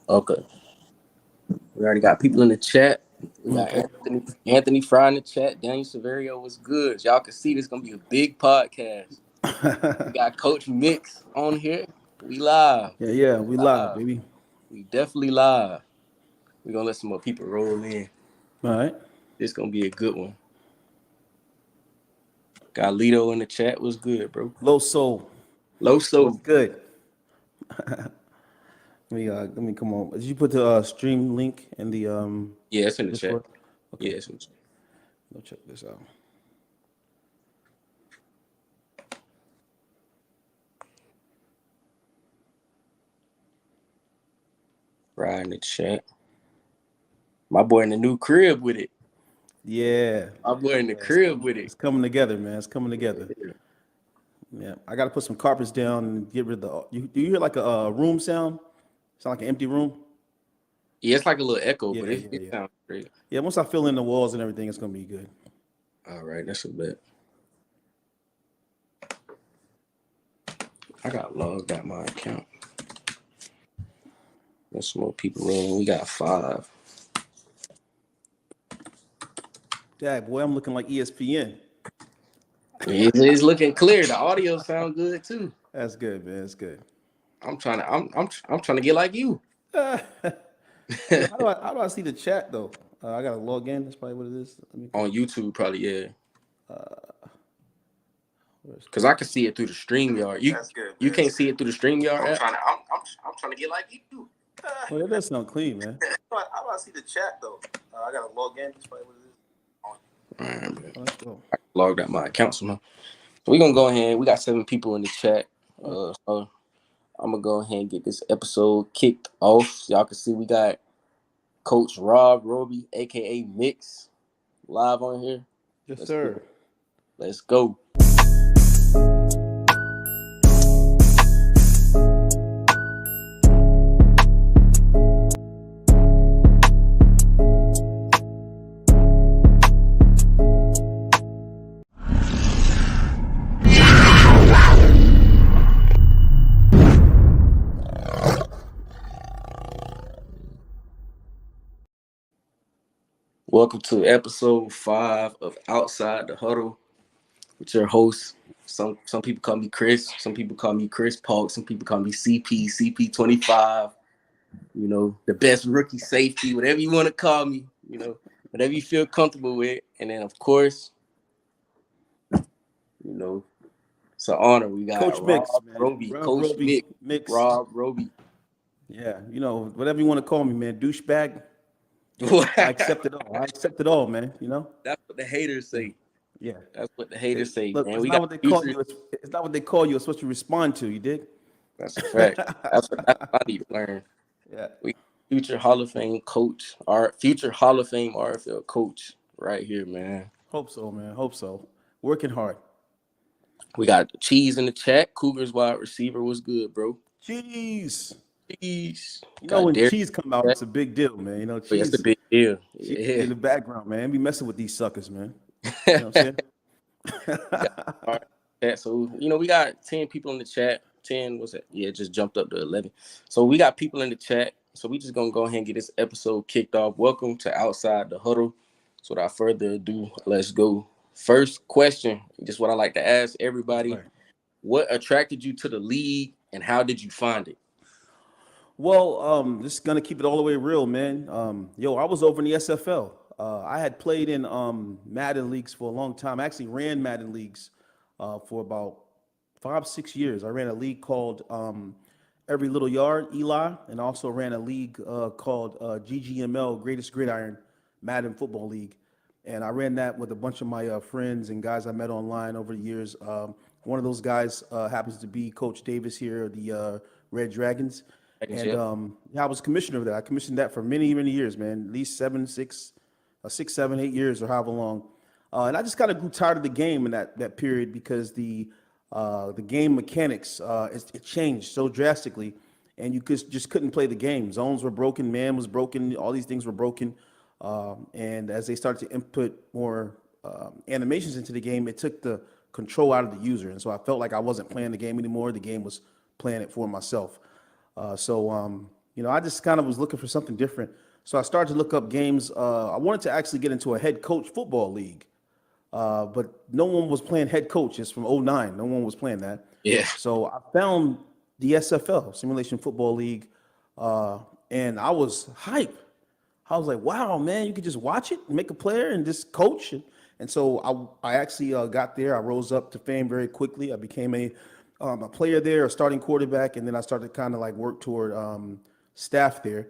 Okay. We already got people in the chat. We got Anthony Fry in the chat. Daniel Severio was good. Y'all can see this gonna be a big podcast. We got Coach Mix on here. We live. Yeah, we live, baby. We definitely live. We're gonna let some more people roll in. All right. This gonna be a good one. Got Lito in the chat. Was good, bro. Low Soul. Low Was Soul. good. Let me come on. Did you put the stream link in the Yeah, it's in the Discord? chat. Okay. Yeah, it's in the chat. Go check this out. Right in the chat. My boy in the new crib with it. Yeah. My boy in the crib with It's it. coming together, man. It's coming together. Yeah. I got to put some carpets down and get rid of the. Do you hear like a room sound? Sound like an empty room? Yeah, it's like a little echo, but Yeah. it sounds great. Yeah. Once I fill in the walls and everything, it's gonna be good. All right, that's a bet. I got logged out my account. There's some more people in. We got 5. Dad, boy, I'm looking like ESPN. It's looking clear. The audio sound good too. That's good, man. That's good. I'm trying to get like you. How do I see the chat though? I gotta log in. That's probably what it is. On YouTube, probably, yeah. Cause I can see it through the StreamYard. You can't see it through the StreamYard app. I'm trying to get like you. Well, that does sound clean, man. How do I see the chat though? I gotta log in. That's probably what it is. All right, man. Let's go. I logged out my account somehow. So we're gonna go ahead. We got 7 people in the chat. So I'm gonna go ahead and get this episode kicked off. Y'all can see we got Coach Roby, aka Mix, live on here. Yes, sir. Let's go. Welcome to episode 5 of Outside the Huddle with your host. Some people call me Chris. Some people call me Chris Polk. Some people call me CP25. You know, the best rookie safety, whatever you want to call me. You know, whatever you feel comfortable with. And then, of course, you know, it's an honor. We got Coach Mix, man. Roby, Rob Coach Roby, Mix. Rob Roby. Yeah, you know, whatever you want to call me, man. Douchebag. I accept it all. I accept it all, man. You know. That's what the haters say. Yeah. That's what the haters say, Look, man. it's not what they call you. It's not what they call you. It's what you respond to. You dig? That's a fact. That's what I need to learn. Yeah. We future Hall of Fame coach, our future Hall of Fame RFL coach, right here, man. Hope so, man. Hope so. Working hard. We got Cheese in the chat. Cougars wide receiver was good, bro. Cheese. Cheese. You know, when Cheese come out, it's a big deal, man. You know, Cheese. That's a big deal. Yeah. In the background, man. Be messing with these suckers, man. You know what I'm saying? So, you know, we got 10 people in the chat. 10 was it? Yeah, it just jumped up to 11. So we got people in the chat. So we just gonna go ahead and get this episode kicked off. Welcome to Outside the Huddle. So without further ado, let's go. First question, just what I like to ask everybody. Right. What attracted you to the league and how did you find it? Well, just gonna keep it all the way real, man. I was over in the SFL. I had played in Madden leagues for a long time. I actually ran Madden leagues for about 5-6 years. I ran a league called Every Little Yard, Eli, and also ran a league called GGML, Greatest Gridiron Madden Football League. And I ran that with a bunch of my friends and guys I met online over the years. One of those guys happens to be Coach Davis here, the Red Dragons. And Yep. yeah, I was commissioner of that. I commissioned that for many, many years, man. At least 6, 7, 8 years, or however long. And I just kind of grew tired of the game in that period because the game mechanics it changed so drastically, and you just couldn't play the game. Zones were broken, man was broken, all these things were broken. And as they started to input more animations into the game, it took the control out of the user, and so I felt like I wasn't playing the game anymore. The game was playing it for myself. I just kind of was looking for something different. So I started to look up games. I wanted to actually get into a head coach football league, but no one was playing head coach. It's from '09. No one was playing that. Yeah. So I found the SFL, Simulation Football League, and I was hyped. I was like, wow, man, you could just watch it, make a player, and just coach. And so I actually got there. I rose up to fame very quickly. I became a player there, a starting quarterback, and then I started kind of like work toward staff there.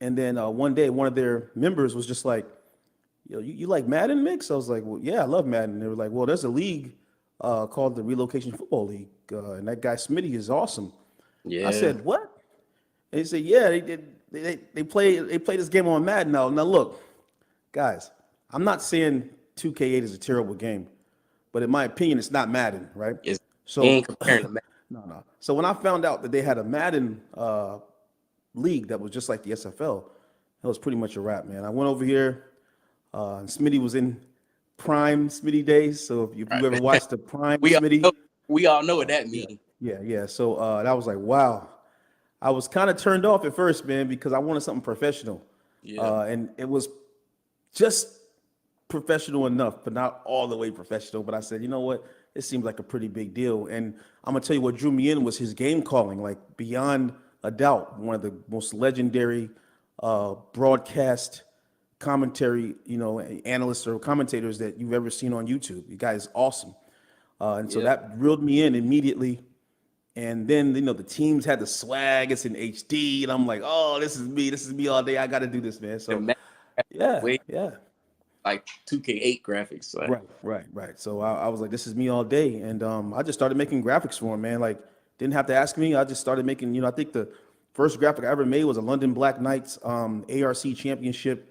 And then one day, one of their members was just like, "Yo, you like Madden mix?" I was like, "Well, yeah, I love Madden." They were like, "Well, there's a league called the Relocation Football League, and that guy Smitty is awesome." I Yeah. said, "What?" And he said, "Yeah, they play this game on Madden now." Now look, guys, I'm not saying 2K8 is a terrible game, but in my opinion, it's not Madden, right? It's ain't So comparing to Mac. no. So when I found out that they had a Madden league that was just like the SFL, that was pretty much a wrap, man. I went over here, and Smitty was in prime Smitty days. So if you ever Right. watched the prime we all Smitty, know, we all know what that yeah, means. yeah. So that was like, wow. I was kind of turned off at first, man, because I wanted something professional, Yeah. and it was just professional enough, but not all the way professional. But I said, you know what? It seemed like a pretty big deal. And I'm gonna tell you what drew me in was his game calling, like beyond a doubt, one of the most legendary broadcast commentary, analysts or commentators that you've ever seen on YouTube. The guy is awesome. And so Yeah. that reeled me in immediately. And then, the teams had the swag. It's in HD, and I'm like, oh, this is me. This is me all day. I got to do this, man. The So Mac yeah, way yeah. like 2K8 graphics. Like, Right. So I was like, this is me all day, and I just started making graphics for him, man. Like, didn't have to ask me. I just started making. I think the first graphic I ever made was a London Black Knights ARC Championship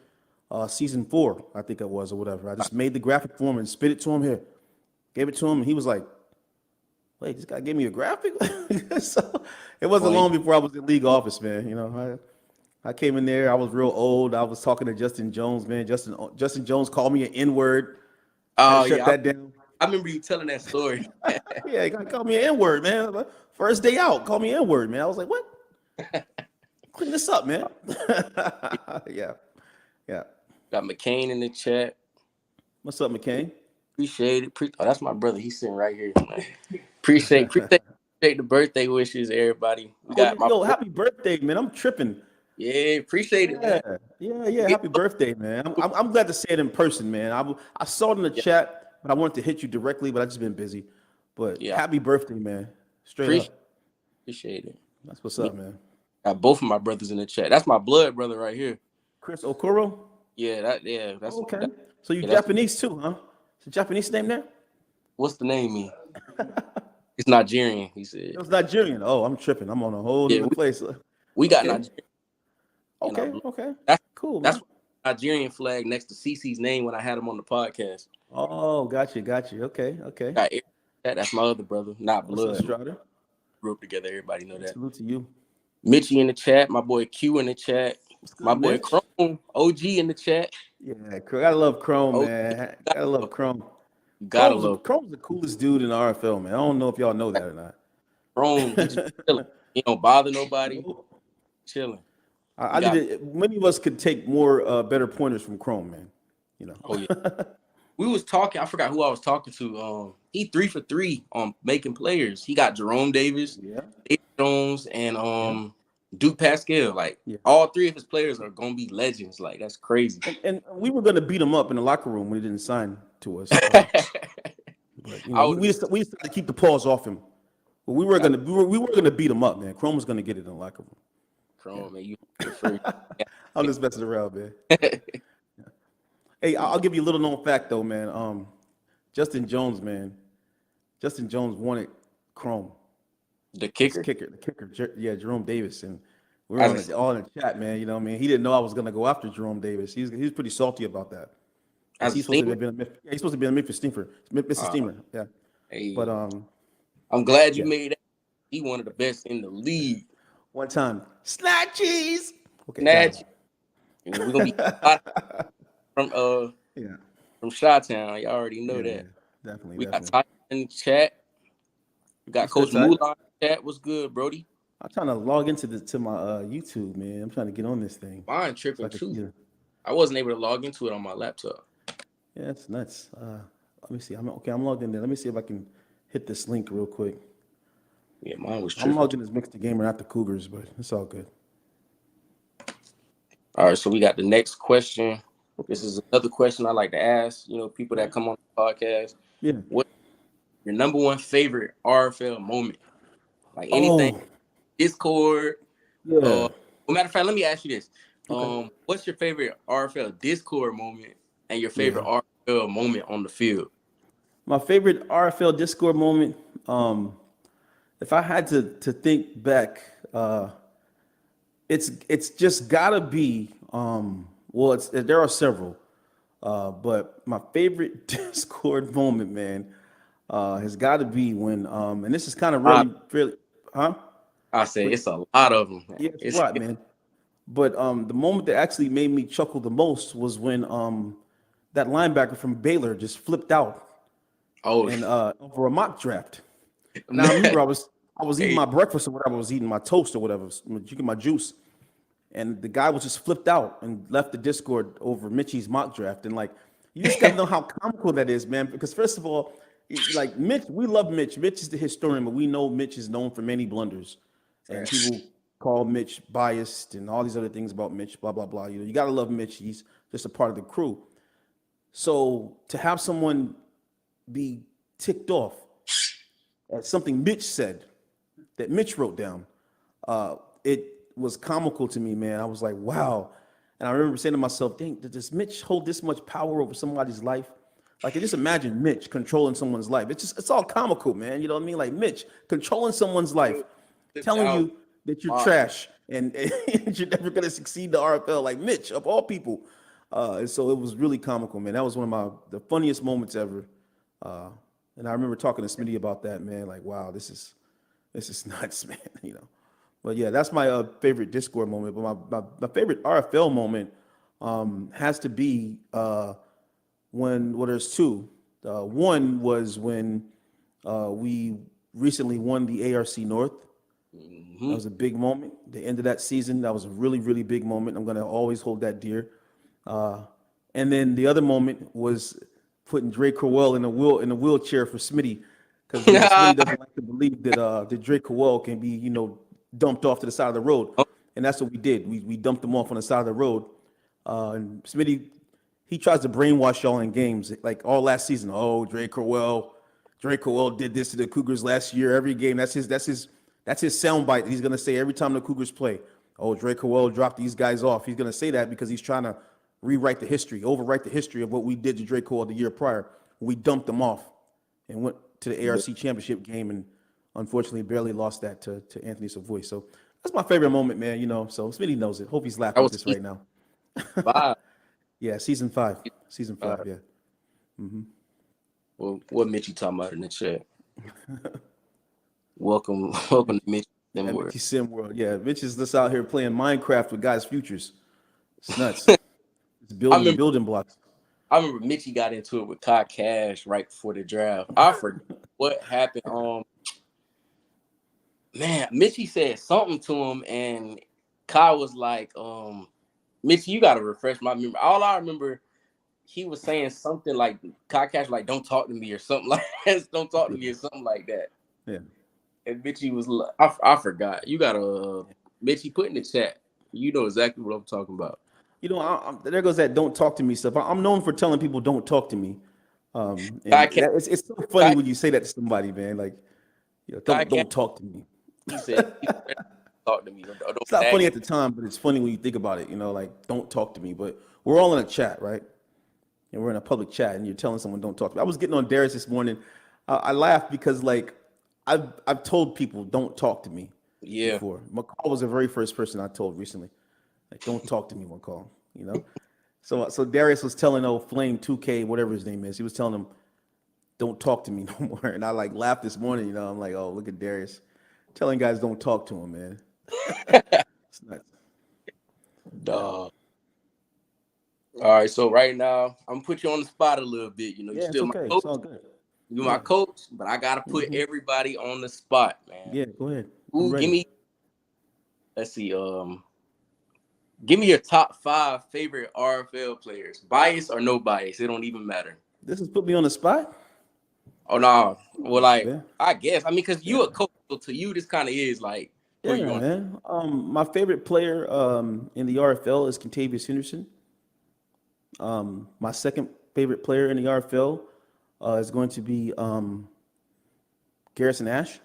season 4, I think it was, or whatever. I just made the graphic for him and spit it to him here, gave it to him, and he was like, "Wait, this guy gave me a graphic." So it wasn't boy, long before I was in league office, man. I came in there. I was real old. I was talking to Justin Jones, man. Justin Jones called me an N word. Had to oh shut yeah, that down. I remember you telling that story. Yeah, he called me an N word, man. First day out, called me N word, man. I was like, what? Clean this up, man. Yeah, yeah. Got McCain in the chat. What's up, McCain? Appreciate it. Oh, that's my brother. He's sitting right here. Man. Appreciate the birthday wishes, everybody. We Oh, got my yo, happy birthday, man. I'm tripping. yeah. Appreciate it, Yeah, man. yeah. Happy birthday, man. I'm glad to say it in person, man. I saw it in the Yeah, chat, but I wanted to hit you directly, but I just been busy. But yeah. happy birthday, man. Straight Appreciate up. appreciate it. That's what's We up, man. got both of my brothers in the chat. That's my blood brother right here. Chris Okoro? Yeah, that's Oh, okay. that, So you yeah, that's Japanese too, huh? Is a Japanese name there? what's the name mean? It's Nigerian, he said. It was Nigerian. Oh, I'm tripping. I'm on a whole Yeah, nother place. we got Okay. Nigerian in our Okay. blood. Okay. That's Cool, that's man. Nigerian flag next to CC's name when I had him on the podcast. Oh, got you. Got you. Okay. Okay. Got Eric in the chat. That's my other brother, not What's up, blood. Strider? Grew up together, everybody know that. Salute to you. Mitchie in the chat, my boy Q in the chat, What's my good, boy Mitch? Chrome, OG in the chat. Yeah, gotta love Chrome, OG, man. gotta Gotta love love, Chrome. gotta love Chrome's the coolest dude in the RFL, man. I don't know if y'all know that or Chrome. He just not. chilling. He don't bother nobody. Nope. Chilling. I He need got to. Many of us could take more better pointers from Chrome, man. You oh yeah. know. We was talking. I forgot who I was talking to. He 3 for 3 on making players. He got Jerome Davis, Yeah. Dave Jones, and Yeah. Duke Pascal. Like Yeah. all 3 of his players are gonna be legends. Like that's crazy. And we were gonna beat him up in the locker room when he didn't sign to us. But I we, would we have just we just had to keep the paws off him. But been we were gonna beat him up, man. Chrome was gonna get it in the locker room. Chrome, man. You prefer. I'm just messing around, man. Hey, I'll give you a little known fact though, man. Justin Jones, man. Justin Jones wanted Chrome, The his kicker. kicker, yeah, Jerome Davis, and We were as a all in the chat, man. You know what I mean? He didn't know I was gonna go after Jerome Davis. He was pretty salty about that because as a he's supposed to steamer. have been he's supposed to be a Memphis Steamer, Mr. Uh, Steamer. Yeah, but hey, I'm glad you yeah. made that. He one of the best in the league. One time, snack cheese. Okay, got him. Snatch. And we're gonna be a lot from Yeah, from Chi-Town. Y'all already know yeah, that. yeah. Definitely, We got definitely. Ty in the chat. We got What's good, Coach Ty? Mulan in the chat. What's good, Brody? I'm trying to log into my YouTube, man. I'm trying to get on this thing Mine so tripping I can see too. it. I wasn't able to log into it on my laptop. Yeah, it's nuts. Let me see. I'm okay. I'm logged in there. Let me see if I can hit this link real quick. Yeah, mine was I'm tripping logged too. in as Mixed the Gamer, not the Cougars, but it's all good. All right, so we got the next question. Okay. This is another question I like to ask, people that Okay. come on the podcast. Yeah. What your number one favorite RFL moment? Like anything, Oh, Discord. yeah. Matter of fact, let me ask you this. Okay. What's your favorite RFL Discord moment and your favorite Yeah. RFL moment on the field? My favorite RFL Discord moment. Um, if I had to think back, it's just gotta be. Well, there are several, but my favorite Discord moment, man, has got to be when. And this is kind of I, really, huh? I say But it's a lot of them. Man. yeah, it's a lot, man. But the moment that actually made me chuckle the most was when that linebacker from Baylor just flipped out Oh, and over a mock draft. Now I remember I was eating hey, my breakfast or whatever, I was eating my toast or whatever, drinking my juice, and the guy was just flipped out and left the Discord over Mitchie's mock draft. And like, you just got to know how comical that is, man. Because first of all, like Mitch, we love Mitch. Mitch is the historian, but we know Mitch is known for many blunders, and people call Mitch biased and all these other things about Mitch. Blah blah blah. You got to love Mitch. He's just a part of the crew. So to have someone be ticked off at something Mitch said that Mitch wrote down, it was comical to me, man. I was like, wow. And I remember saying to myself, dang, does Mitch hold this much power over somebody's life? Like, just imagine Mitch controlling someone's life. It's all comical, man. You know what I mean? Like Mitch controlling someone's life, flipped telling out. you that you're Wow. trash and you're never gonna succeed in the RFL. Like Mitch, of all people. And so it was really comical, man. That was one of the funniest moments ever. Uh, and I remember talking to Smitty about that, man. Like, wow, this is nuts, man. You know. But yeah, that's my favorite Discord moment. But my favorite RFL moment has to be when, well, there's two. One was when we recently won the ARC North. That Hmm. was a big moment. The end of that season, that was a really, really big moment. I'm going to always hold that dear. Uh, and then the other moment was putting Drake Crowell in a wheelchair for Smitty, because Smitty doesn't like to believe that Drake Crowell can be dumped off to the side of the road, and that's what we did. We dumped him off on the side of the road, and Smitty, he tries to brainwash y'all in games like all last season. Oh, Drake Crowell did this to the Cougars last year. Every game, that's his soundbite. He's gonna say every time the Cougars play. Oh, Drake Crowell dropped these guys off. He's gonna say that because he's trying to rewrite the history, overwrite the history of what we did to Drake Crowell the year prior. We dumped them off and went to the ARC championship game, and unfortunately barely lost that to Anthony Savoy. So that's my favorite moment, man. So Smitty knows it. Hope he's That laughing at was this season right now. 5. Yeah, season five. Season Season 5, 5. yeah. Well, what Mitch you talking about in the chat? Welcome, welcome to Mitch. Them That words. Mitchie Sim world. Yeah, Mitch is just out here playing Minecraft with guys' futures. It's nuts. It's I building remember. building blocks. I remember Mitchie got into it with Kai Cash right before the draft. I forgot what happened. Man, Mitchie said something to him, and Kai was like, Mitchie, you gotta refresh my memory. All I remember, he was saying something like Kai Cash, like, don't talk to me or something like that. Don't talk to Yeah, me or something like that. yeah. And Mitchie was like, I forgot. You gotta Mitchie put in the chat. You know exactly what I'm talking about. There goes that "don't talk to me" stuff. I'm known for telling people "don't talk to me," Kai and Cash, it's so funny Kai, when you say that to somebody, man. Like, Kai Cash, don't talk to me. he said, talk to me. Don't It's not nag funny me. at the time, but it's funny when you think about it. Like, don't talk to me. But we're all in a chat, right? And we're in a public chat, and you're telling someone don't talk to me. I was getting on Darius this morning. I laughed because like I've told people don't talk to me, Yeah. before. McCall was the very first person I told recently, like, don't talk to me, McCall. You know. So Darius was telling old Flame 2K, whatever his name is, he was telling him, don't talk to me no more. And I like laughed this morning. You know, I'm like, oh, look at Darius telling guys don't talk to him, man. It's nuts. Yeah. Dog. All right, so right now I'm gonna put you on the spot a little bit. You know, you Yeah, it's still my okay. It's coach, all good. you my Yeah. coach, but I gotta put Hmm. everybody on the spot, man. Yeah. Go ahead. I'm Who? Give ready. me. Let's see. Give me your top five favorite RFL players. Bias or no bias, it don't even matter. This has put me on the spot. Oh no, well, like Yeah. I guess I mean, cause you Yeah. a coach, so to you this kind of is like Yeah, put you on. man. My favorite player in the RFL is Contavious Henderson. My second favorite player in the RFL is going to be Garrison Ash.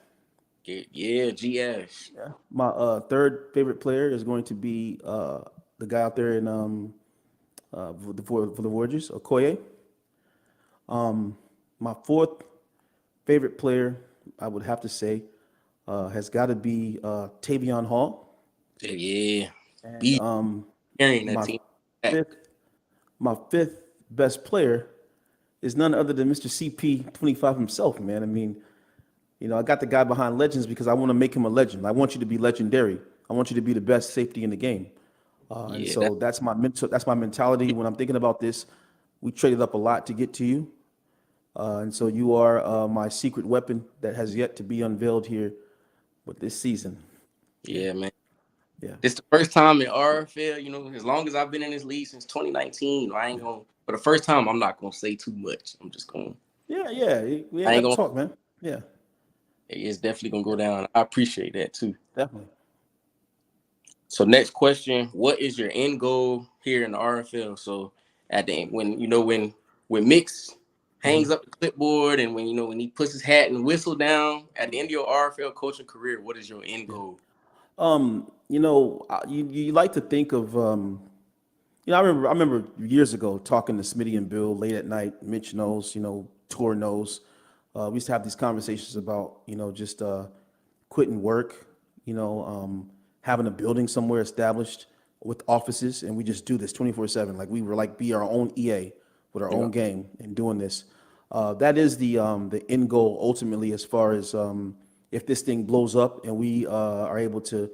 Yeah, GS. Yeah. My third favorite player is going to be the guy out there in for the Warriors, Okoye. My fourth favorite player, I would have to say, has got to be Tavion Hall. Yeah, And be carrying that my team back. fifth, my fifth best player is none other than Mr. CP25 himself, man. I mean, you know, I got the guy behind Legends because I want to make him a legend. I want you to be legendary. I want you to be the best safety in the game. And Yeah, so that's my mental. That's my mentality when I'm thinking about this. We traded up a lot to get to you, and so you are my secret weapon that has yet to be unveiled here with this season. Yeah, yeah, man. yeah, This the first time in RFL, you know, as long as I've been in this league since 2019, I ain't yeah, gonna. For the first time, I'm not gonna say too much. I'm just gonna. yeah, yeah. We ain't I ain't got to gonna. talk, man. Yeah, It's definitely gonna go down. I appreciate that too. definitely. So next question: what is your end goal here in the RFL? So at the end, when you know when Mix hangs up the clipboard and when you know when he puts his hat and whistle down at the end of your RFL coaching career, what is your end Yeah. goal? You know, you like to think of you know, I remember years ago talking to Smitty and Bill late at night. Mitch knows, you know, Tor knows. We used to have these conversations about, you know, just quitting work, you know, having a building somewhere established with offices, and we just do this 24/7. Like we were like be our own EA with our Yeah, own game and doing this. That is the end goal ultimately, as far as if this thing blows up and we are able to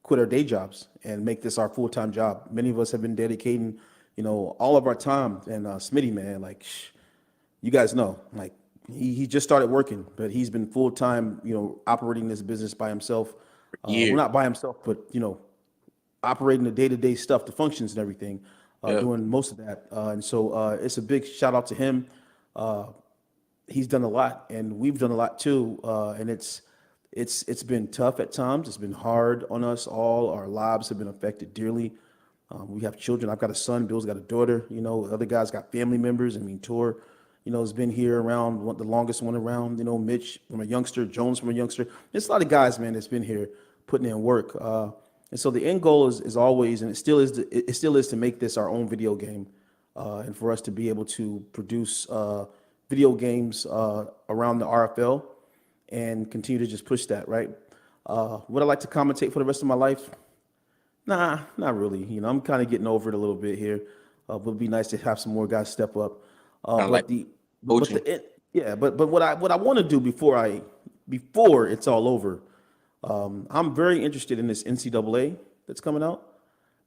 quit our day jobs and make this our full time job. Many of us have been dedicating, you know, all of our time. And Smitty, man, like you guys know, like he just started working, but he's been full time, you know, operating this business by himself. for Well, years. not by himself, but you know, operating the day to day stuff, the functions and everything, Yeah, doing most of that. And so it's a big shout out to him. He's done a lot, and we've done a lot too. And it's been tough at times. It's been hard on us all. Our lives have been affected dearly. We have children. I've got a son. Bill's got a daughter. You know, other guys got family members. I mean, Tor, you know, has been here around the longest one around. You know, Mitch from a youngster, Jones from a youngster. There's a lot of guys, man, that's been here putting in work. And so the end goal is always, and it still is to make this our own video game, and for us to be able to produce video games around the RFL and continue to just push that, right? Would I like to commentate for the rest of my life? Nah, not really. You know, I'm kind of getting over it a little bit here. But it'd be nice to have some more guys step up. kind of like But the but coaching. the it, yeah, but what I want to do before it's all over, I'm very interested in this NCAA that's coming out,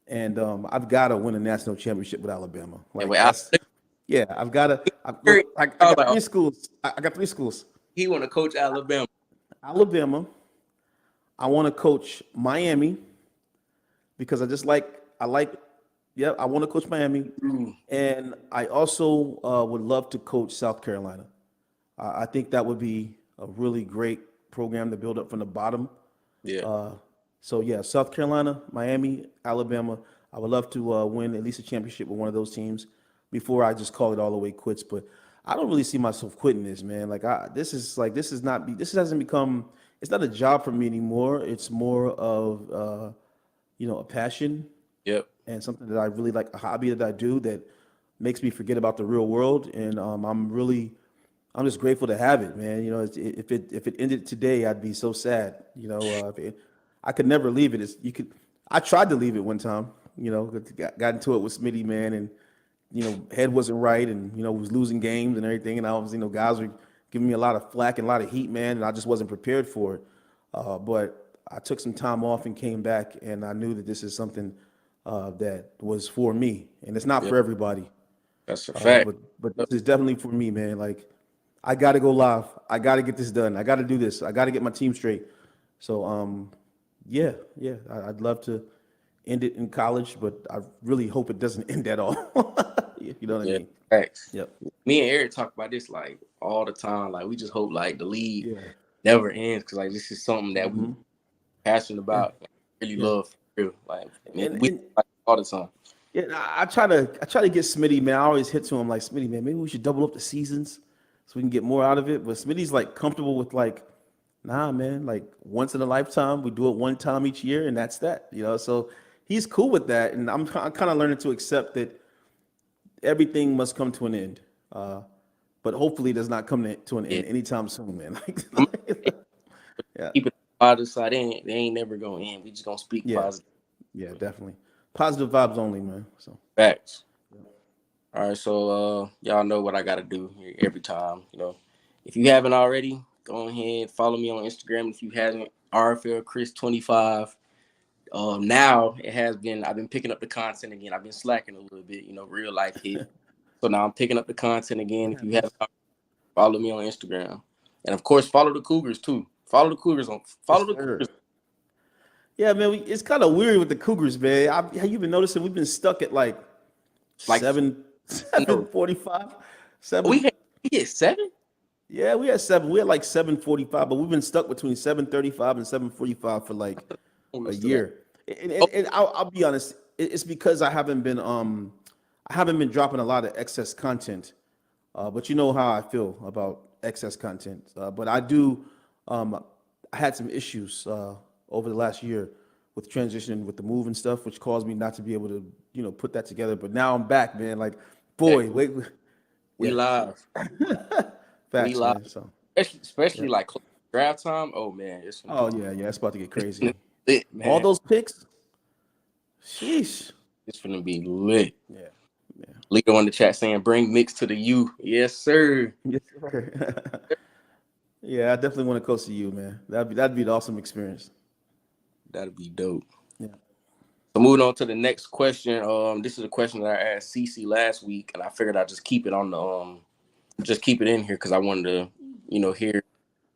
and I've got to win a national championship with Alabama. And Like with Al, that's yeah, I've got to. I Look, I was got like, oh, three schools. I got three schools. he want to coach Alabama. Alabama. I want to coach Miami because I like yeah, I want to coach Miami, Ooh, and I also would love to coach South Carolina. I think that would be a really great program to build up from the bottom. yeah, Uh, so yeah, South Carolina, Miami, Alabama. I would love to win at least a championship with one of those teams before I just call it all the way quits. But I don't really see myself quitting this, man. This hasn't become. It's not a job for me anymore. It's more of you know, a passion yep. and something that I really like, a hobby that I do that makes me forget about the real world. And I'm just grateful to have it, man. You know, if it ended today, I'd be so sad. You know, I could never leave it. I tried to leave it one time, got into it with Smitty, man, and head wasn't right, and was losing games and everything, and I was, guys were giving me a lot of flack and a lot of heat, man, and I just wasn't prepared for it. But I took some time off and came back, and I knew that this is something that was for me, and it's not Yeah, for everybody. that's a Uh, fact. but but this is definitely for me, man. Like, I got to go live. I got to get this done. I got to do this. I got to get my team straight. So yeah, yeah. I'd love to end it in college, but I really hope it doesn't end at all. You know what I Yeah, mean? facts. Yep. Me and Eric talk about this like all the time. Like we just hope like the league Yeah. never ends because like this is something that we Mm-hmm. passionate Yeah. about, like, really Yeah. love for real. Like man, And we and like all the time. yeah, I try to get Smitty, man. I always hit to him like, Smitty, man, maybe we should double up the seasons so we can get more out of it. But Smitty's like comfortable with like, nah, man, like once in a lifetime, we do it one time each year, and that's that, So he's cool with that, and I'm kind of learning to accept that everything must come to an end. But hopefully, it does not come to an Yeah, end anytime soon, man. I'm Yeah, keep it positive side. They ain't never gonna end. We just gonna speak yeah, positive yeah, definitely. Positive vibes only, man. So facts. All right, so y'all know what I gotta do here every time. If you haven't already, go ahead follow me on Instagram. If you haven't, RFL Chris 25. Now it has been. I've been picking up the content again. I've been slacking a little bit. Real life hit. So now I'm picking up the content again. it If you haven't, happens. follow me on Instagram, and of course follow the Cougars too. Yes, Follow the sir. Cougars. Yeah, man, it's kind of weird with the Cougars, man. Have you been noticing we've been stuck at like Like seven no, 45, we seven. had we hit 7. Yeah, we had seven. We had like 7:45, but we've been stuck between 7:35 and 7:45 for like We a were still at. year. And, Oh, and, and I'll be honest, it's because I haven't been dropping a lot of excess content. But you know how I feel about excess content. But I had some issues over the last year with transitioning with the move and stuff, which caused me not to be able to, put that together. But now I'm back, man. Like, back. boy, We yeah, live. We facts, live. man. So, Especially yeah. like close to draft time. Oh man, it's gonna be Oh yeah, it's about to get it's gonna crazy. be lit, All man. those picks, sheesh. It's gonna be lit. Yeah, yeah, Lito in the chat saying, "Bring mix to the U." Yes, sir. yes, sir. Yeah, I definitely want to coach to you, man. That'd be an awesome experience. That'd be dope. Yeah. So moving on to the next question. This is a question that I asked CC last week, and I figured I'd just keep it on the just keep it in here because I wanted to, hear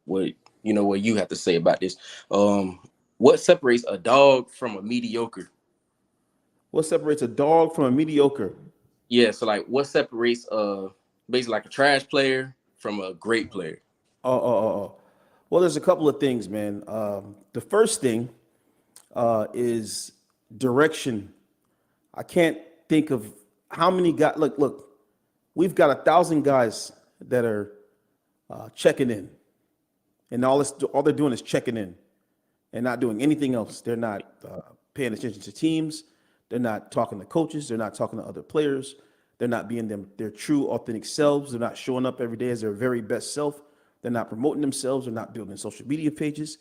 what what you have to say about this. Um, what separates a dog from a mediocre? What separates a dog from a mediocre? Yeah, so like what separates basically like a trash player from a great player? Oh. Well, there's a couple of things, man. The first thing is direction. I can't think of how many guys. Look, we've got 1,000 guys that are checking in, and all they're doing is checking in and not doing anything else. They're not paying attention to teams. They're not talking to coaches. They're not talking to other players. They're not being their true, authentic selves. They're not showing up every day as their very best self. They're not promoting themselves. They're not building social media pages.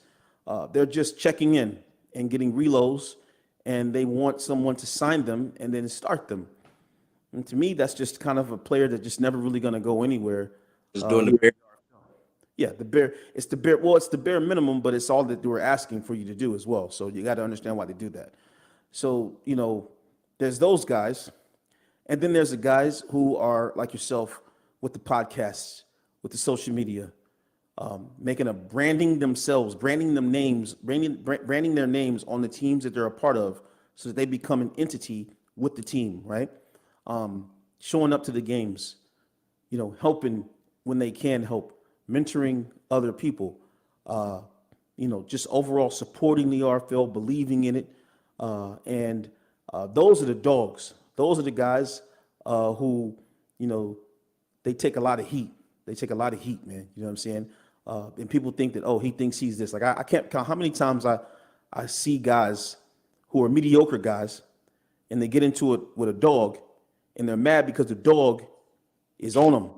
They're just checking in and getting reloads, and they want someone to sign them and then start them. And to me, that's just kind of a player that's just never really going to go anywhere. Just doing the Here, bare. yeah, the bare. It's the bare. Well, it's the bare minimum, but it's all that they were asking for you to do as well. So you got to understand why they do that. So there's those guys, and then there's the guys who are like yourself with the podcasts, with the social media, making a branding themselves, branding their names on the teams that they're a part of, so that they become an entity with the team, right? Showing up to the games, helping when they can help, mentoring other people, just overall supporting the RFL, believing in it, and those are the dogs. Those are the guys who, they take a lot of heat. They take a lot of heat, man. You know what I'm saying? And people think that, oh, he thinks he's this. Like I can't count how many times I see guys who are mediocre guys, and they get into it with a dog, and they're mad because the dog is on them,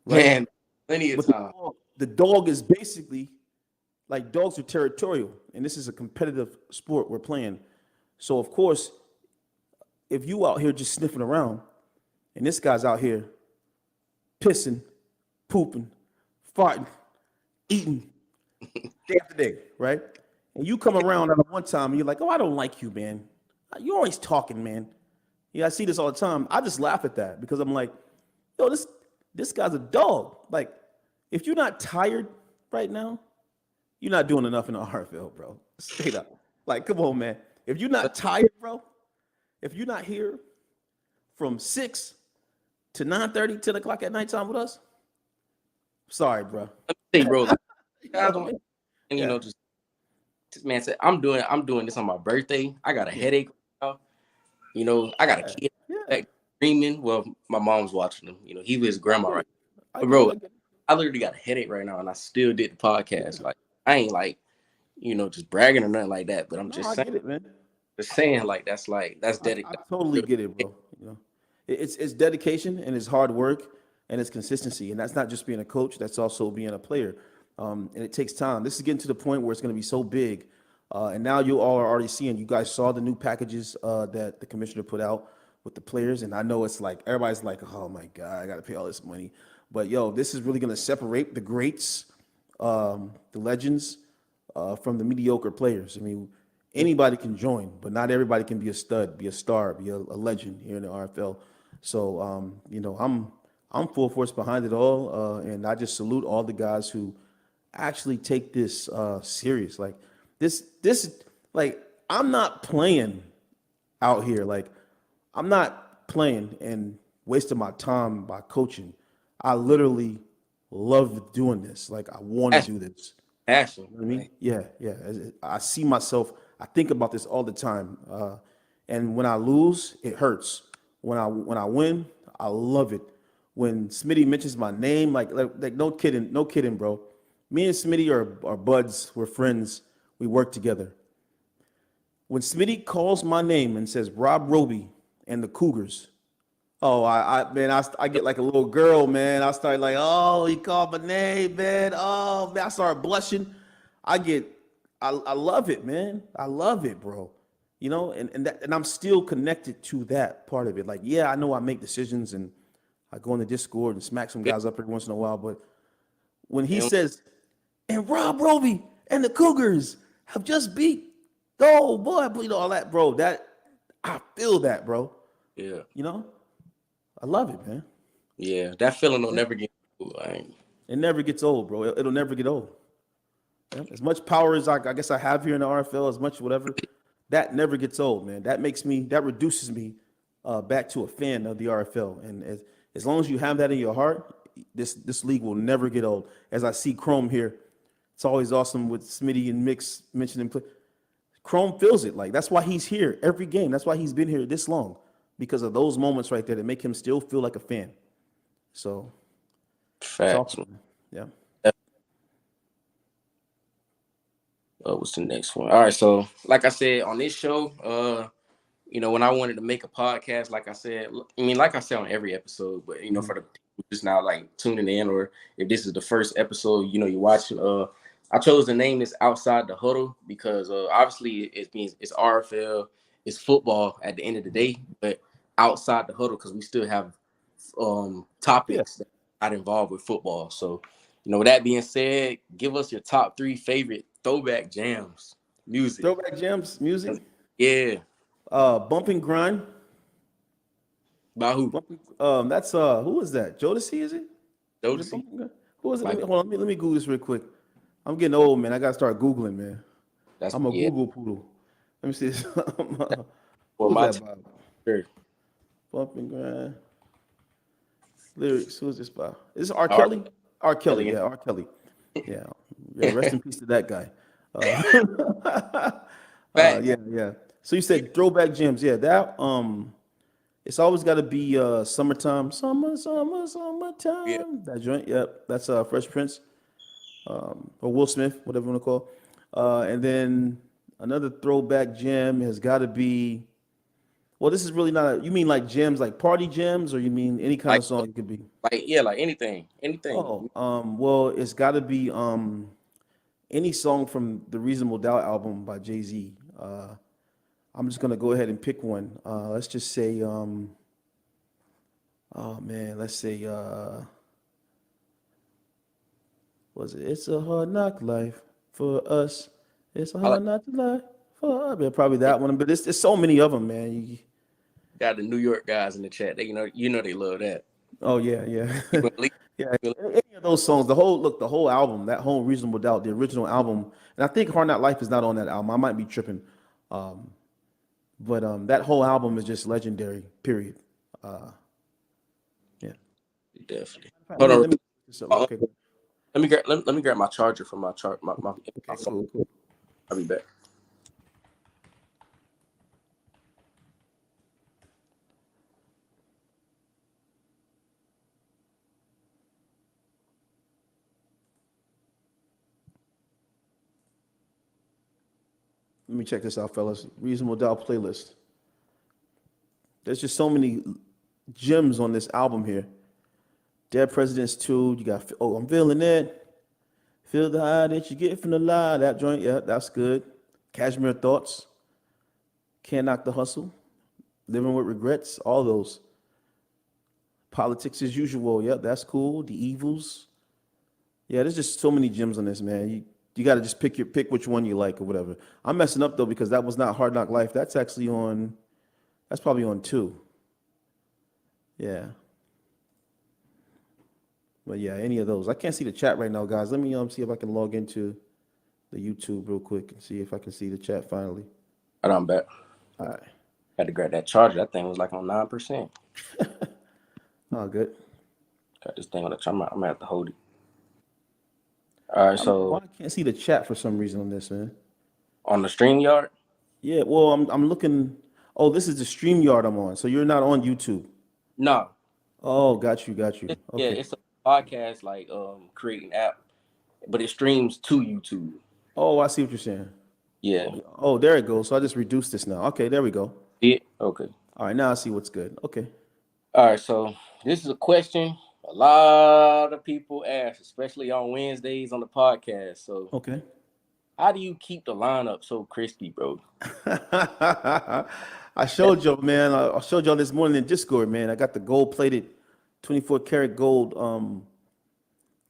right? Man, plenty of But time. the dog is basically like dogs are territorial, and this is a competitive sport we're playing. So of course, if you out here just sniffing around, and this guy's out here pissing, pooping, farting, eating day after day, right? And you come around at one time and you're like, oh, I don't like you, man. You're always talking, man. Yeah, I see this all the time. I just laugh at that because I'm like, yo, this guy's a dog. Like, if you're not tired right now, you're not doing enough in the RFL, bro. Straight up. Like, come on, man. If you're not tired, bro, if you're not here from 6 to 9:30, 10 o'clock at nighttime with us, sorry, bro. Let me say, bro, like, You know I what I don't, mean? and Yeah, just man said, I'm doing this on my birthday. I got a yeah, headache right now. I got a yeah, kid yeah. back screaming. Well, my mom's watching him. He with his I grandma get right it. I now. But get it. bro, I get it. I literally got a headache right now, and I still did the podcast. Yeah. Like I ain't like, just bragging or nothing like that. But I'm No, just I saying, get it, man. that's I dedication. totally get it, bro. It's dedication and it's hard work and it's consistency, and that's not just being a coach. That's also being a player, and it takes time. This is getting to the point where it's going to be so big, and now you all are already seeing. You guys saw the new packages that the commissioner put out with the players, and I know it's like everybody's like, "Oh my God, I got to pay all this money," but yo, this is really going to separate the greats, the legends, from the mediocre players. I mean, anybody can join, but not everybody can be a stud, be a star, be a legend here in the RFL. So, I'm full force behind it all, and I just salute all the guys who actually take this serious. Like this, like I'm not playing out here. Like I'm not playing and wasting my time by coaching. I literally love doing this. Like I want to Passion, do this. passion. You know what I mean? Like, Yeah, yeah. I see myself. I think about this all the time. And when I lose, it hurts. When I win, I love it. When Smitty mentions my name, like no kidding, no kidding, bro. Me and Smitty are buds. We're friends. We work together. When Smitty calls my name and says Rob Roby and the Cougars, oh, man, I get like a little girl, man. I start like, oh, he called my name, man. Oh, man, I start blushing. I get, I love it, man. I love it, bro. And I'm still connected to that part of it. Like, yeah, I know I make decisions and I go in the Discord and smack some yeah, guys up every once in a while, but when he and says, and Rob Roby and the Cougars have just beat, oh boy, all that, bro. That I feel that, bro. yeah, You know, I love it, man. yeah. That feeling will never get old. It never gets old, bro. It'll never get old. Yeah. As much power as I guess I have here in the RFL, as much whatever, that never gets old, man. That reduces me back to a fan of the RFL. And as long as you have that in your heart, this league will never get old. As I see Chrome here, it's always awesome with Smitty and Mix mentioning play. Chrome feels it. Like that's why he's here every game. That's why he's been here this long, because of those moments right there that make him still feel like a fan. So it's Facts. awesome, man. Yeah. What's the next one? All right, so like I said on this show, when I wanted to make a podcast, like I said, like I said on every episode, but Mhm. for the people just now like tuning in, or if this is the first episode, you're watching. I chose the name is Outside the Huddle because obviously it means it's RFL, it's football at the end of the day, but outside the huddle because we still have Yeah. topics that are not involved with football. So, with that being said, give us your top 3 favorite throwback jams, music. Throwback jams, music. Yeah, Bump and grind. by who? That's who is that? Jodeci, is it? Is it Jodeci. Bump and grind? Who is it? Might be. Hold on, let me Google this real quick. I'm getting old, man. I gotta start Googling, man. That's I'm a yeah. Google poodle. Let me see this. For Who's my that time. by? Sure. Bump and grind. Lyrics. Who's this by? Is this R. R. Kelly? R. Kelly, Kelly. yeah, R. Kelly. Yeah. Yeah, rest in peace to that guy. Facts. Yeah, yeah. So you said throwback gems. Yeah, that it's always got to be summertime, Yeah. summertime. That joint, yep. That's Fresh Prince, or Will Smith, whatever you want to call. And then another throwback gem has got to be. Well, this is really not. You mean like gems, like party gems, or you mean any kind Like of song it could be? like yeah, like anything. Anything. Oh, well, it's got to be any song from the Reasonable Doubt album by Jay-Z. I'm just gonna go ahead and pick one. Let's just say, oh man, let's say, was it? It's a hard knock life for us. It's a I like hard knock life for us. Yeah, probably that one. But there's so many of them, man. got the New York guys in the chat. They they love that. Oh yeah, yeah, You gonna leave- yeah. you Any of those songs, the whole album, that whole Reasonable Doubt, the original album, and I think Hard Knock Life is not on that album. I might be tripping, um, but that whole album is just legendary. Period. Uh, yeah. definitely. Hold on. Let me this up. Uh, Okay. let me grab my charger from my Okay. phone. Cool. Cool. I'll be back. Let me check this out, fellas. Reasonable Doubt playlist. There's just so many gems on this album here. Dead Presidents 2. You got I'm feeling it. Feel the high that you get from the lie. That joint, yeah, that's good. Cashmere Thoughts. Can't Knock the Hustle. Living with Regrets. All those. Politics as Usual. Yep, that's cool. The Evils. Yeah, there's just so many gems on this, man. You got to just pick which one you like or whatever. I'm messing up though because that was not Hard Knock Life. That's actually on. That's probably on 2. Yeah. But yeah, any of those. I can't see the chat right now, guys. Let me see if I can log into the YouTube real quick and see if I can see the chat finally. Hold on, I'm back. All right. Had to grab that charger. That thing was like on 9%. Oh, good. Got this thing on the charger. I'm gonna have to hold it. All right, I don't know why so I can't see the chat for some reason on this, man. on the stream yard. Yeah, well, I'm looking. Oh, this is the StreamYard I'm on. So you're not on YouTube. No, Oh, got you. yeah, Okay. it's a podcast like creating app, but it streams to YouTube. Oh, I see what you're saying. Yeah. Oh, there it goes. So I just reduced this now. Okay, there we go. Yeah. Okay. All right, now I see what's good. Okay. All right. So this is a question a lot of people ask, especially on Wednesdays on the podcast. So Okay. how do you keep the lineup so crispy, bro? I showed you, man. I showed y'all this morning in Discord, man. I got the gold plated 24 karat gold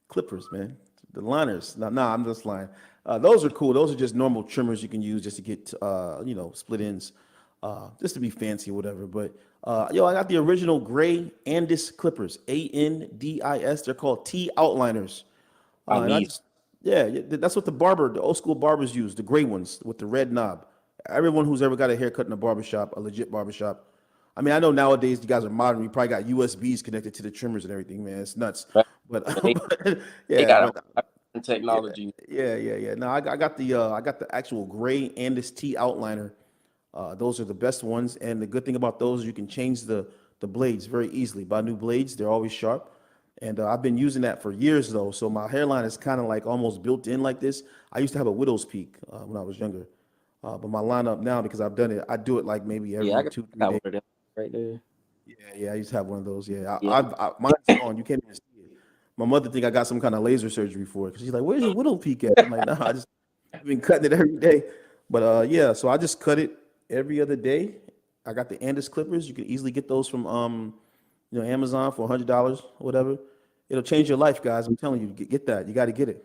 clippers, man. The liners. Nah, I'm just lying. Those are cool. Those are just normal trimmers you can use just to get, split ends, just to be fancy or whatever. But I got the original gray Andis clippers, Andis. They're called T outliners. I And I need. just, yeah, that's what the old school barbers use, the gray ones with the red knob. Everyone who's ever got a haircut in a barbershop, a legit barbershop. I mean, I know nowadays you guys are modern. You probably got USBs connected to the trimmers and everything, man. It's nuts. Right? But, But but they yeah, got a but whole lot of technology. yeah. No, I got the actual gray and this T outliner. Those are the best ones, and the good thing about those is you can change the blades very easily. Buy new blades; they're always sharp. And I've been using that for years though, so my hairline is kind of like almost built in like this. I used to have a widow's peak when I was younger, but my lineup now because I've done it, I do it like maybe Yeah, I every got, two, I three got days. one of them right there. Yeah. I used to have one of those. Yeah, Yeah. mine's gone. You can't even see it. My mother think I got some kind of laser surgery for it because she's like, "Where's your widow peak at?" I'm like, "Nah, I've been cutting it every day." But yeah, so I just cut it every other day. I got the Andis clippers. You can easily get those from Amazon for $100 or whatever. It'll change your life, guys. I'm telling you, get that. You got to get it.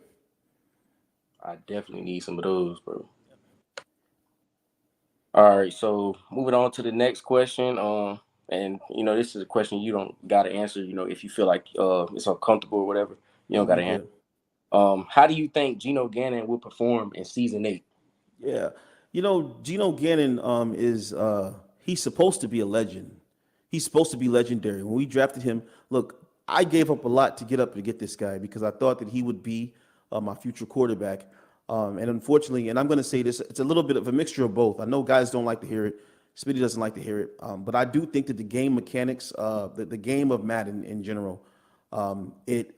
I definitely need some of those, bro. All right, so moving on to the next question. And this is a question you don't gotta answer. If you feel like it's uncomfortable or whatever, you don't You gotta answer. good? How do you think Geno Gannon will perform in season 8? Yeah. Geno Gannon is he's supposed to be a legend. He's supposed to be legendary. When we drafted him, look, I gave up a lot to get up to get this guy because I thought that he would be my future quarterback. And unfortunately, and I'm going to say this, it's a little bit of a mixture of both. I know guys don't like to hear it. Smitty doesn't like to hear it. But I do think that the game mechanics, the game of Madden in general, it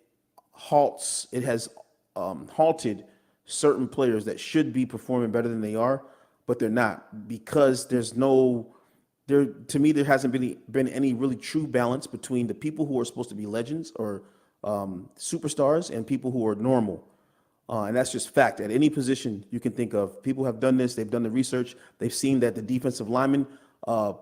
it has halted certain players that should be performing better than they are, but they're not because to me there hasn't been any really true balance between the people who are supposed to be legends or superstars and people who are normal. And that's just fact. At any position you can think of, people have done this. They've done the research. They've seen that the defensive linemen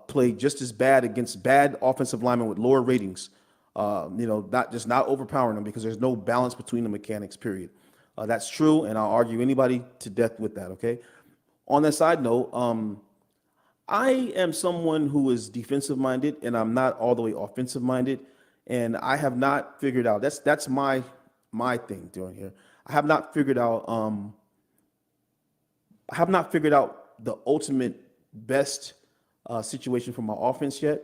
play just as bad against bad offensive linemen with lower ratings. Not overpowering them because there's no balance between the mechanics. Period. That's true, and I'll argue anybody to death with that. Okay. On that side note, I am someone who is defensive minded, and I'm not all the way offensive minded, and I have not figured out. That's my thing doing here. I have not figured out. I have not figured out the ultimate best situation for my offense yet,